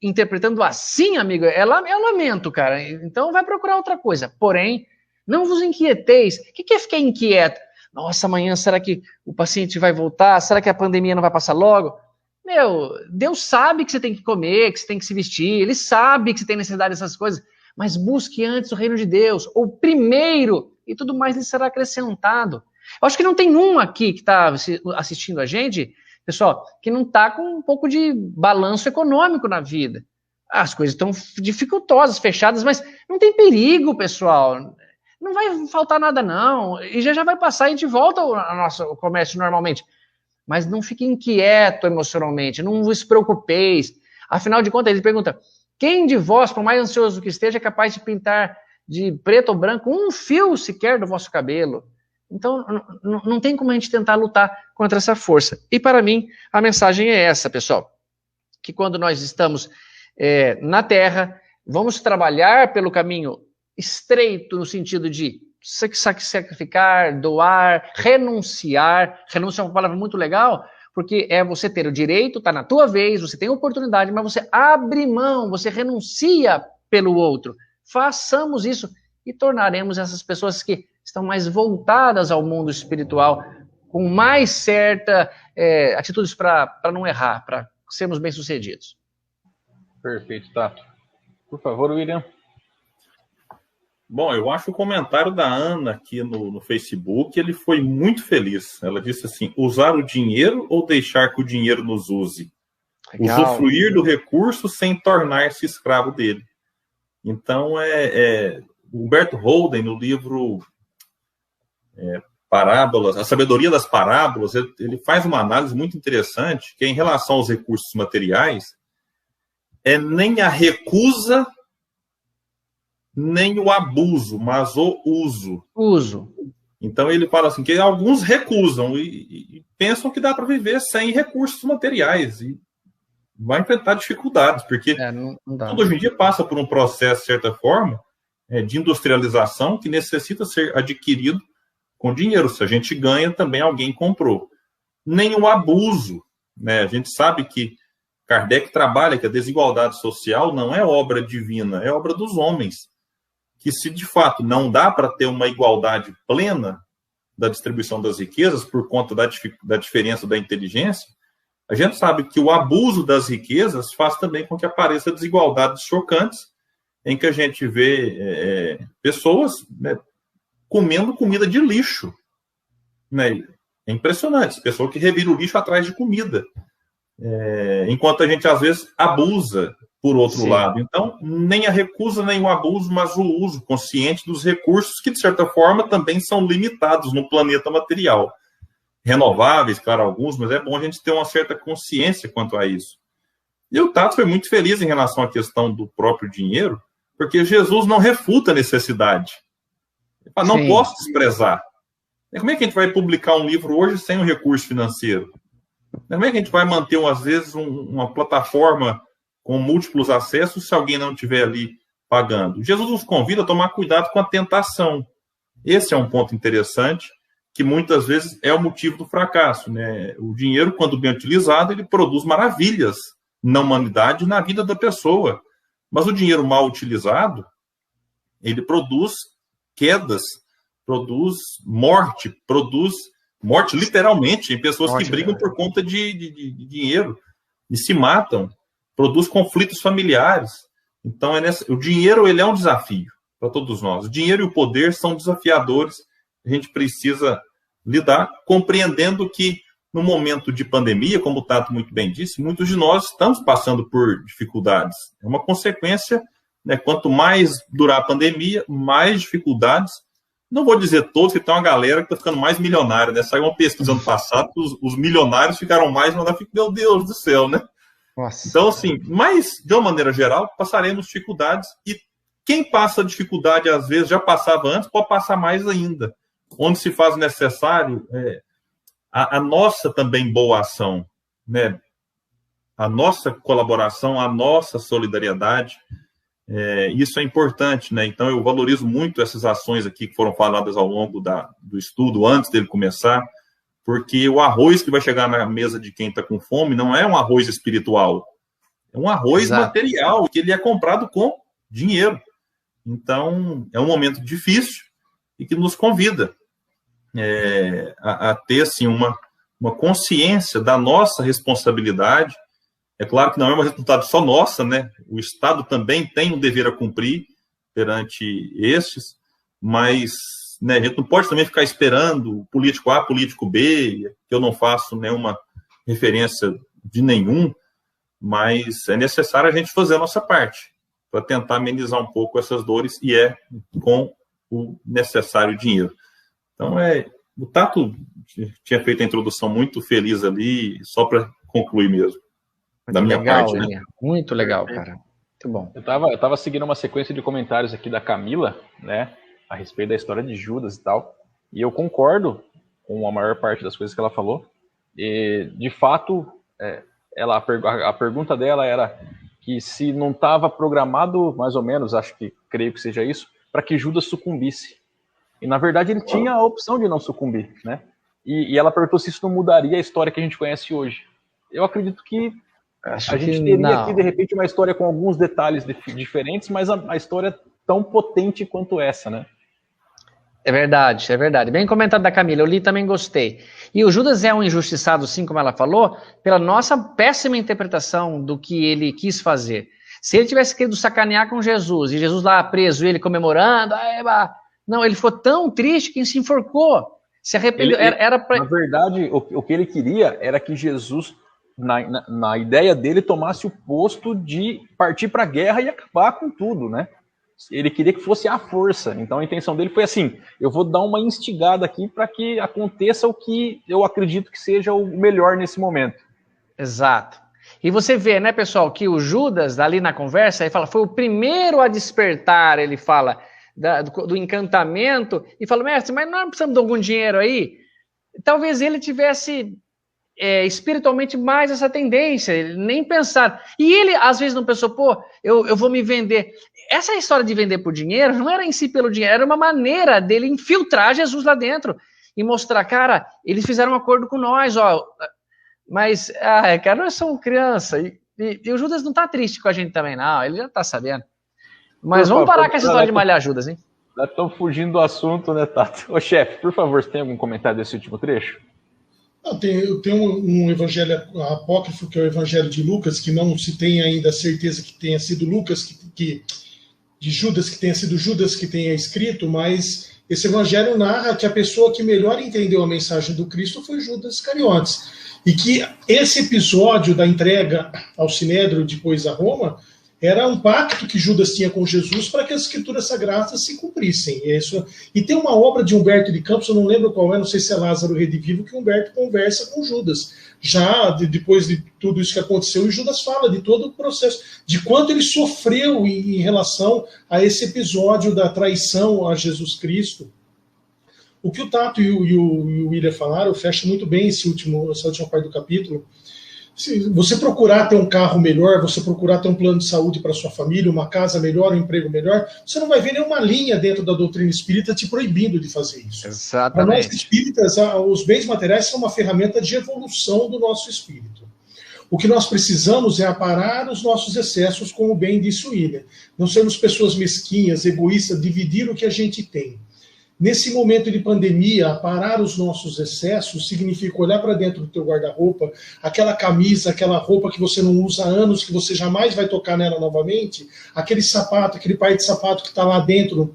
interpretando assim, amigo, é lamento, cara. Então vai procurar outra coisa. Porém, não vos inquieteis. O que é ficar inquieto? Nossa, amanhã será que o paciente vai voltar? Será que a pandemia não vai passar logo? Meu, Deus sabe que você tem que comer, que você tem que se vestir, Ele sabe que você tem necessidade dessas coisas, mas busque antes o reino de Deus, ou primeiro, e tudo mais lhe será acrescentado. Eu acho que não tem um aqui que está assistindo a gente, pessoal, que não está com um pouco de balanço econômico na vida. As coisas estão dificultosas, fechadas, mas não tem perigo, pessoal. Não vai faltar nada, não. E já vai passar e a gente volta ao nosso comércio normalmente. Mas não fique inquieto emocionalmente, não vos preocupeis. Afinal de contas, ele pergunta, quem de vós, por mais ansioso que esteja, é capaz de pintar de preto ou branco um fio sequer do vosso cabelo? Então, não tem como a gente tentar lutar contra essa força. E para mim, a mensagem é essa, pessoal. Que quando nós estamos na Terra, vamos trabalhar pelo caminho estreito, no sentido de sacrificar, doar, renunciar. Renúncia é uma palavra muito legal, porque é você ter o direito, está na tua vez, você tem a oportunidade, mas você abre mão, você renuncia pelo outro. Façamos isso e tornaremos essas pessoas que estão mais voltadas ao mundo espiritual, com mais certa atitudes para não errar, para sermos bem-sucedidos. Perfeito, Tato. Por favor, William. Bom, eu acho o comentário da Ana aqui no Facebook, ele foi muito feliz. Ela disse assim, usar o dinheiro ou deixar que o dinheiro nos use? Legal. Usufruir do recurso sem tornar-se escravo dele. Então, Humberto Holden, no livro Parábolas, A Sabedoria das Parábolas, ele faz uma análise muito interessante, que em relação aos recursos materiais, nem a recusa, nem o abuso, mas o uso. Então, ele fala assim, que alguns recusam e pensam que dá para viver sem recursos materiais, e vai enfrentar dificuldades, porque tudo hoje em dia passa por um processo, de certa forma, de industrialização que necessita ser adquirido com dinheiro. Se a gente ganha, também alguém comprou. Nem o abuso, né? A gente sabe que Kardec trabalha que a desigualdade social não é obra divina, é obra dos homens. Que se de fato não dá para ter uma igualdade plena da distribuição das riquezas por conta da diferença da inteligência, a gente sabe que o abuso das riquezas faz também com que apareça desigualdades chocantes, em que a gente vê pessoas, né, comendo comida de lixo. Né? É impressionante, pessoa que revira o lixo atrás de comida. Enquanto a gente, às vezes, abusa por outro lado. Então, nem a recusa, nem o abuso, mas o uso consciente dos recursos que, de certa forma, também são limitados no planeta material. Renováveis, claro, alguns, mas é bom a gente ter uma certa consciência quanto a isso. E o Tato foi muito feliz em relação à questão do próprio dinheiro, porque Jesus não refuta a necessidade. Ele fala, não posso desprezar. Como é que a gente vai publicar um livro hoje sem um recurso financeiro? Como é que a gente vai manter, às vezes, uma plataforma com múltiplos acessos se alguém não estiver ali pagando? Jesus nos convida a tomar cuidado com a tentação. Esse é um ponto interessante, que muitas vezes é o motivo do fracasso, né? O dinheiro, quando bem utilizado, ele produz maravilhas na humanidade e na vida da pessoa. Mas o dinheiro mal utilizado, ele produz quedas, produz morte literalmente, em pessoas que brigam por conta de dinheiro e se matam, produz conflitos familiares. Então, o dinheiro ele é um desafio para todos nós. O dinheiro e o poder são desafiadores. A gente precisa lidar, compreendendo que no momento de pandemia, como o Tato muito bem disse, muitos de nós estamos passando por dificuldades. É uma consequência, né? Quanto mais durar a pandemia, mais dificuldades. Não vou dizer todos, que tem uma galera que está ficando mais milionária, né? Saiu uma pesquisa ano passado, os milionários ficaram mais, meu Deus do céu, né? Nossa. Então, assim, mas, de uma maneira geral, passaremos dificuldades, e quem passa dificuldade, às vezes, já passava antes, pode passar mais ainda. Onde se faz necessário a nossa também boa ação, né? A nossa colaboração, a nossa solidariedade, isso é importante, né? Então eu valorizo muito essas ações aqui que foram faladas ao longo do estudo, antes dele começar, porque o arroz que vai chegar na mesa de quem está com fome não é um arroz espiritual, é um arroz material, que ele é comprado com dinheiro. Então é um momento difícil e que nos convida a ter assim, uma consciência da nossa responsabilidade. É claro que não é uma responsabilidade só nossa, né? O Estado também tem um dever a cumprir perante estes, mas, né, a gente não pode também ficar esperando político A, político B, que eu não faço nenhuma referência de nenhum, mas é necessário a gente fazer a nossa parte para tentar amenizar um pouco essas dores, e com o necessário dinheiro. Então, o Tato tinha feito a introdução muito feliz ali, só para concluir mesmo. Da minha parte, né? Muito legal, cara. Muito bom. Eu tava seguindo uma sequência de comentários aqui da Camila, né, a respeito da história de Judas e tal, e eu concordo com a maior parte das coisas que ela falou. E, de fato, a pergunta dela era que se não estava programado, mais ou menos, creio que seja isso, para que Judas sucumbisse. E, na verdade, ele tinha a opção de não sucumbir, né? E ela perguntou se isso não mudaria a história que a gente conhece hoje. Eu acredito que a gente teria aqui, de repente, uma história com alguns detalhes diferentes, mas a história é tão potente quanto essa, né? É verdade, é verdade. Bem comentado da Camila, eu li e também gostei. E o Judas é um injustiçado, sim, como ela falou, pela nossa péssima interpretação do que ele quis fazer. Se ele tivesse querido sacanear com Jesus, e Jesus lá preso, ele comemorando, não, ele ficou tão triste que se enforcou, se arrependeu. Na verdade, o que ele queria era que Jesus, na ideia dele, tomasse o posto de partir para a guerra e acabar com tudo, né? Ele queria que fosse à força. Então a intenção dele foi assim: eu vou dar uma instigada aqui para que aconteça o que eu acredito que seja o melhor nesse momento. Exato. E você vê, né, pessoal, que o Judas, ali na conversa, ele fala, foi o primeiro a despertar, ele fala, do encantamento, e fala, mestre, mas nós precisamos de algum dinheiro aí? Talvez ele tivesse espiritualmente mais essa tendência, ele nem pensar. E ele, às vezes, não pensou, pô, eu vou me vender. Essa história de vender por dinheiro não era em si pelo dinheiro, era uma maneira dele infiltrar Jesus lá dentro e mostrar, cara, eles fizeram um acordo com nós, ó, mas, cara, nós somos criança, e o Judas não tá triste com a gente também, não, ele já tá sabendo. Mas vamos parar com essa história de malhar Judas, hein? Já estão fugindo do assunto, né, Tato? Ô, chefe, por favor, você tem algum comentário desse último trecho? Eu tenho um evangelho apócrifo, que é o evangelho de Lucas, que não se tem ainda a certeza que tenha sido Lucas, de Judas, que tenha sido Judas que tenha escrito, mas esse evangelho narra que a pessoa que melhor entendeu a mensagem do Cristo foi Judas Iscariotes. E que esse episódio da entrega ao Sinédrio, depois a Roma, era um pacto que Judas tinha com Jesus para que as escrituras sagradas se cumprissem. E tem uma obra de Humberto de Campos, eu não lembro qual é, não sei se é Lázaro Redivivo, que Humberto conversa com Judas. Já depois de tudo isso que aconteceu, e Judas fala de todo o processo, de quanto ele sofreu em relação a esse episódio da traição a Jesus Cristo. O que o Tato e o William falaram fecha muito bem essa última parte do capítulo. Se você procurar ter um carro melhor, você procurar ter um plano de saúde para sua família, uma casa melhor, um emprego melhor, você não vai ver nenhuma linha dentro da doutrina espírita te proibindo de fazer isso. Exatamente. Para nós espíritas, os bens materiais são uma ferramenta de evolução do nosso espírito. O que nós precisamos é aparar os nossos excessos, como bem disse o William. Não sermos pessoas mesquinhas, egoístas, dividir o que a gente tem. Nesse momento de pandemia, parar os nossos excessos significa olhar para dentro do teu guarda-roupa, aquela camisa, aquela roupa que você não usa há anos, que você jamais vai tocar nela novamente, aquele sapato, aquele par de sapato que está lá dentro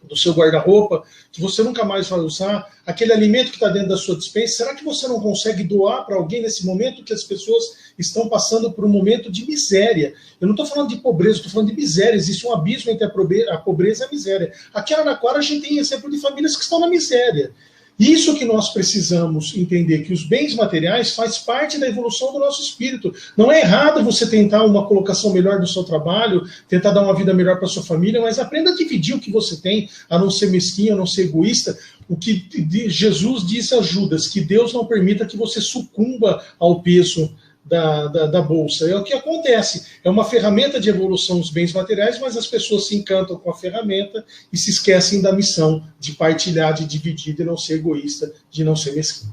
do seu guarda-roupa, que você nunca mais vai usar, aquele alimento que está dentro da sua despensa, será que você não consegue doar para alguém nesse momento que as pessoas estão passando por um momento de miséria? Eu não estou falando de pobreza, estou falando de miséria. Existe um abismo entre a pobreza e a miséria. Aqui em Araraquara a gente tem exemplo de famílias que estão na miséria. Isso que nós precisamos entender, que os bens materiais faz parte da evolução do nosso espírito. Não é errado você tentar uma colocação melhor do seu trabalho, tentar dar uma vida melhor para sua família, mas aprenda a dividir o que você tem, a não ser mesquinho, a não ser egoísta. O que Jesus disse a Judas, que Deus não permita que você sucumba ao peso da bolsa. É o que acontece. É uma ferramenta de evolução dos bens materiais, mas as pessoas se encantam com a ferramenta e se esquecem da missão de partilhar, de dividir, de não ser egoísta, de não ser mesquinho.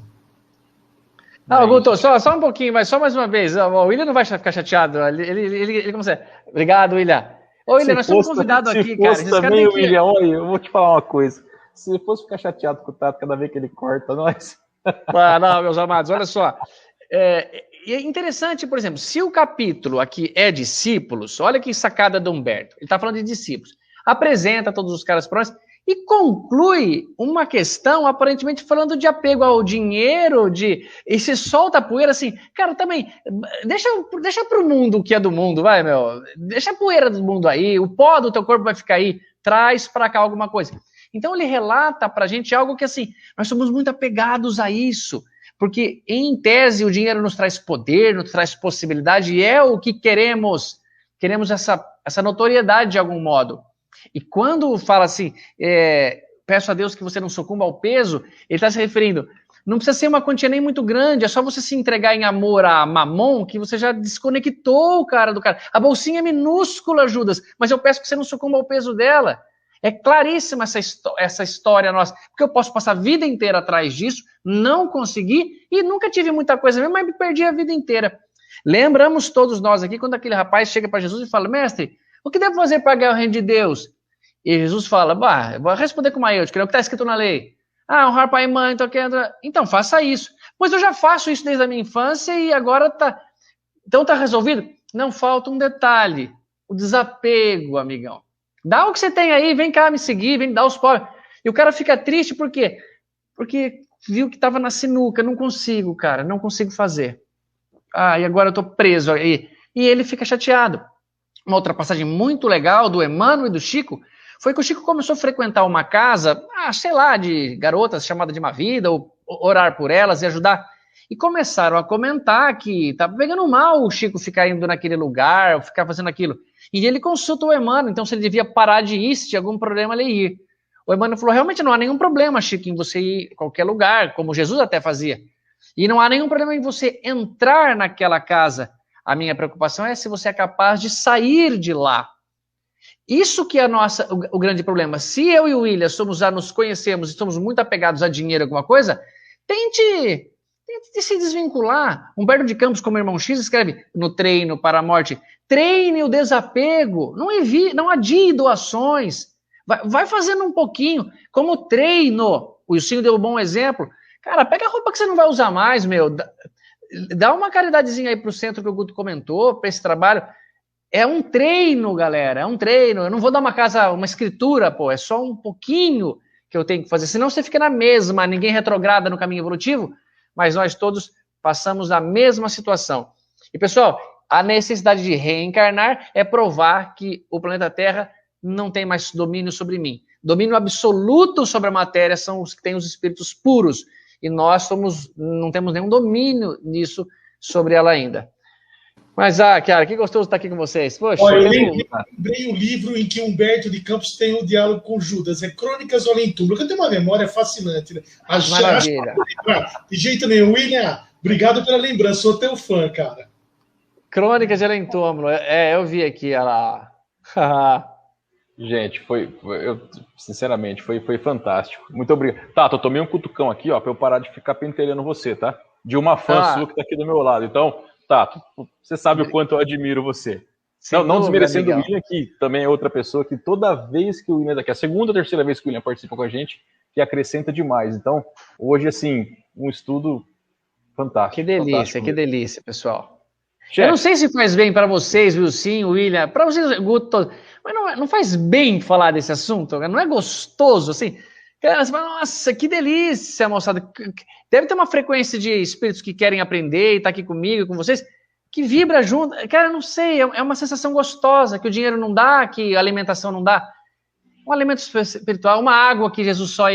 Guto, só um pouquinho, mas só mais uma vez. O William não vai ficar chateado. Ele começa. Obrigado, William. Ô, William, nós temos convidado aqui, cara. Se fosse também, William, olha, eu vou te falar uma coisa. Se fosse ficar chateado com o Tato cada vez que ele corta nós... Não, meus amados, olha só. E é interessante, por exemplo, se o capítulo aqui é discípulos, olha que sacada do Humberto, ele está falando de discípulos, apresenta todos os caras próximos e conclui uma questão aparentemente falando de apego ao dinheiro, e se solta a poeira assim, cara, também, deixa pro mundo o que é do mundo, vai, meu, deixa a poeira do mundo aí, o pó do teu corpo vai ficar aí, traz para cá alguma coisa. Então ele relata pra gente algo que assim, nós somos muito apegados a isso, porque, em tese, o dinheiro nos traz poder, nos traz possibilidade, e é o que queremos. Queremos essa notoriedade de algum modo. E quando fala assim, peço a Deus que você não sucumba ao peso, ele está se referindo, não precisa ser uma quantia nem muito grande, é só você se entregar em amor a Mamon, que você já desconectou o cara do cara. A bolsinha é minúscula, Judas, mas eu peço que você não sucumba ao peso dela. É claríssima essa história nossa, porque eu posso passar a vida inteira atrás disso, não consegui e nunca tive muita coisa mesmo, mas me perdi a vida inteira. Lembramos todos nós aqui, quando aquele rapaz chega para Jesus e fala, mestre, o que devo fazer para ganhar o reino de Deus? E Jesus fala, eu vou responder com uma eutico, é o que está escrito na lei. Honrar pai e mãe, então faça isso. Pois eu já faço isso desde a minha infância e agora tá. Então tá resolvido? Não falta um detalhe. O desapego, amigão. Dá o que você tem aí, vem cá me seguir, vem dar os pobres. E o cara fica triste por quê? Porque viu que estava na sinuca, não consigo, cara, não consigo fazer. E agora eu tô preso aí. E ele fica chateado. Uma outra passagem muito legal do Emmanuel e do Chico foi que o Chico começou a frequentar uma casa, sei lá, de garotas chamada de uma vida, ou orar por elas e ajudar. E começaram a comentar que estava pegando mal o Chico ficar indo naquele lugar, ficar fazendo aquilo. E ele consulta o Emmanuel, então se ele devia parar de ir, se tinha algum problema ele ir. O Emmanuel falou, realmente não há nenhum problema, Chico, em você ir a qualquer lugar, como Jesus até fazia. E não há nenhum problema em você entrar naquela casa. A minha preocupação é se você é capaz de sair de lá. Isso que é o grande problema. Se eu e o William nos conhecemos e somos muito apegados a dinheiro, alguma coisa, tente se desvincular. Humberto de Campos, como irmão X, escreve no Treino para a Morte, treine o desapego, não adie doações, vai fazendo um pouquinho, como treino. O Ilcinho deu um bom exemplo. Cara, pega a roupa que você não vai usar mais, meu, dá uma caridadezinha aí pro centro que o Guto comentou, para esse trabalho. É um treino, galera, é um treino. Eu não vou dar uma escritura, pô, é só um pouquinho que eu tenho que fazer, senão você fica na mesma, ninguém retrograda no caminho evolutivo, mas nós todos passamos a mesma situação. E, pessoal, a necessidade de reencarnar é provar que o planeta Terra não tem mais domínio sobre mim. Domínio absoluto sobre a matéria são os que têm os espíritos puros, e nós não temos nenhum domínio nisso sobre ela ainda. Mas, cara, que gostoso estar aqui com vocês. Poxa, olha, eu lembrei o livro em que Humberto de Campos tem o diálogo com Judas, é Crônicas do Além Túmulo, que eu tenho uma memória fascinante, né? Maravilha. De jeito nenhum. William, obrigado pela lembrança, sou teu fã, cara. Crônicas de Além Túmulo, eu vi aqui, olha lá. Gente, sinceramente, foi fantástico. Muito obrigado. Tato, eu tomei um cutucão aqui, ó, pra eu parar de ficar pentelhando você, tá? De uma fã sua que tá aqui do meu lado. Então, Tato, você sabe o quanto eu admiro você. Não desmerecendo o William, que também é outra pessoa que toda vez que o William é daqui, a segunda ou terceira vez que o William participa com a gente, que acrescenta demais. Então, hoje, assim, um estudo fantástico. Que delícia, pessoal. Chefe. Eu não sei se faz bem para vocês, Wilson, William, para vocês, Guto, mas não faz bem falar desse assunto, não é gostoso, assim. Cara, você fala, nossa, que delícia, moçada. Deve ter uma frequência de espíritos que querem aprender e tá aqui comigo, com vocês, que vibra junto. Cara, não sei, é uma sensação gostosa, que o dinheiro não dá, que a alimentação não dá. Um alimento espiritual, uma água que Jesus só ele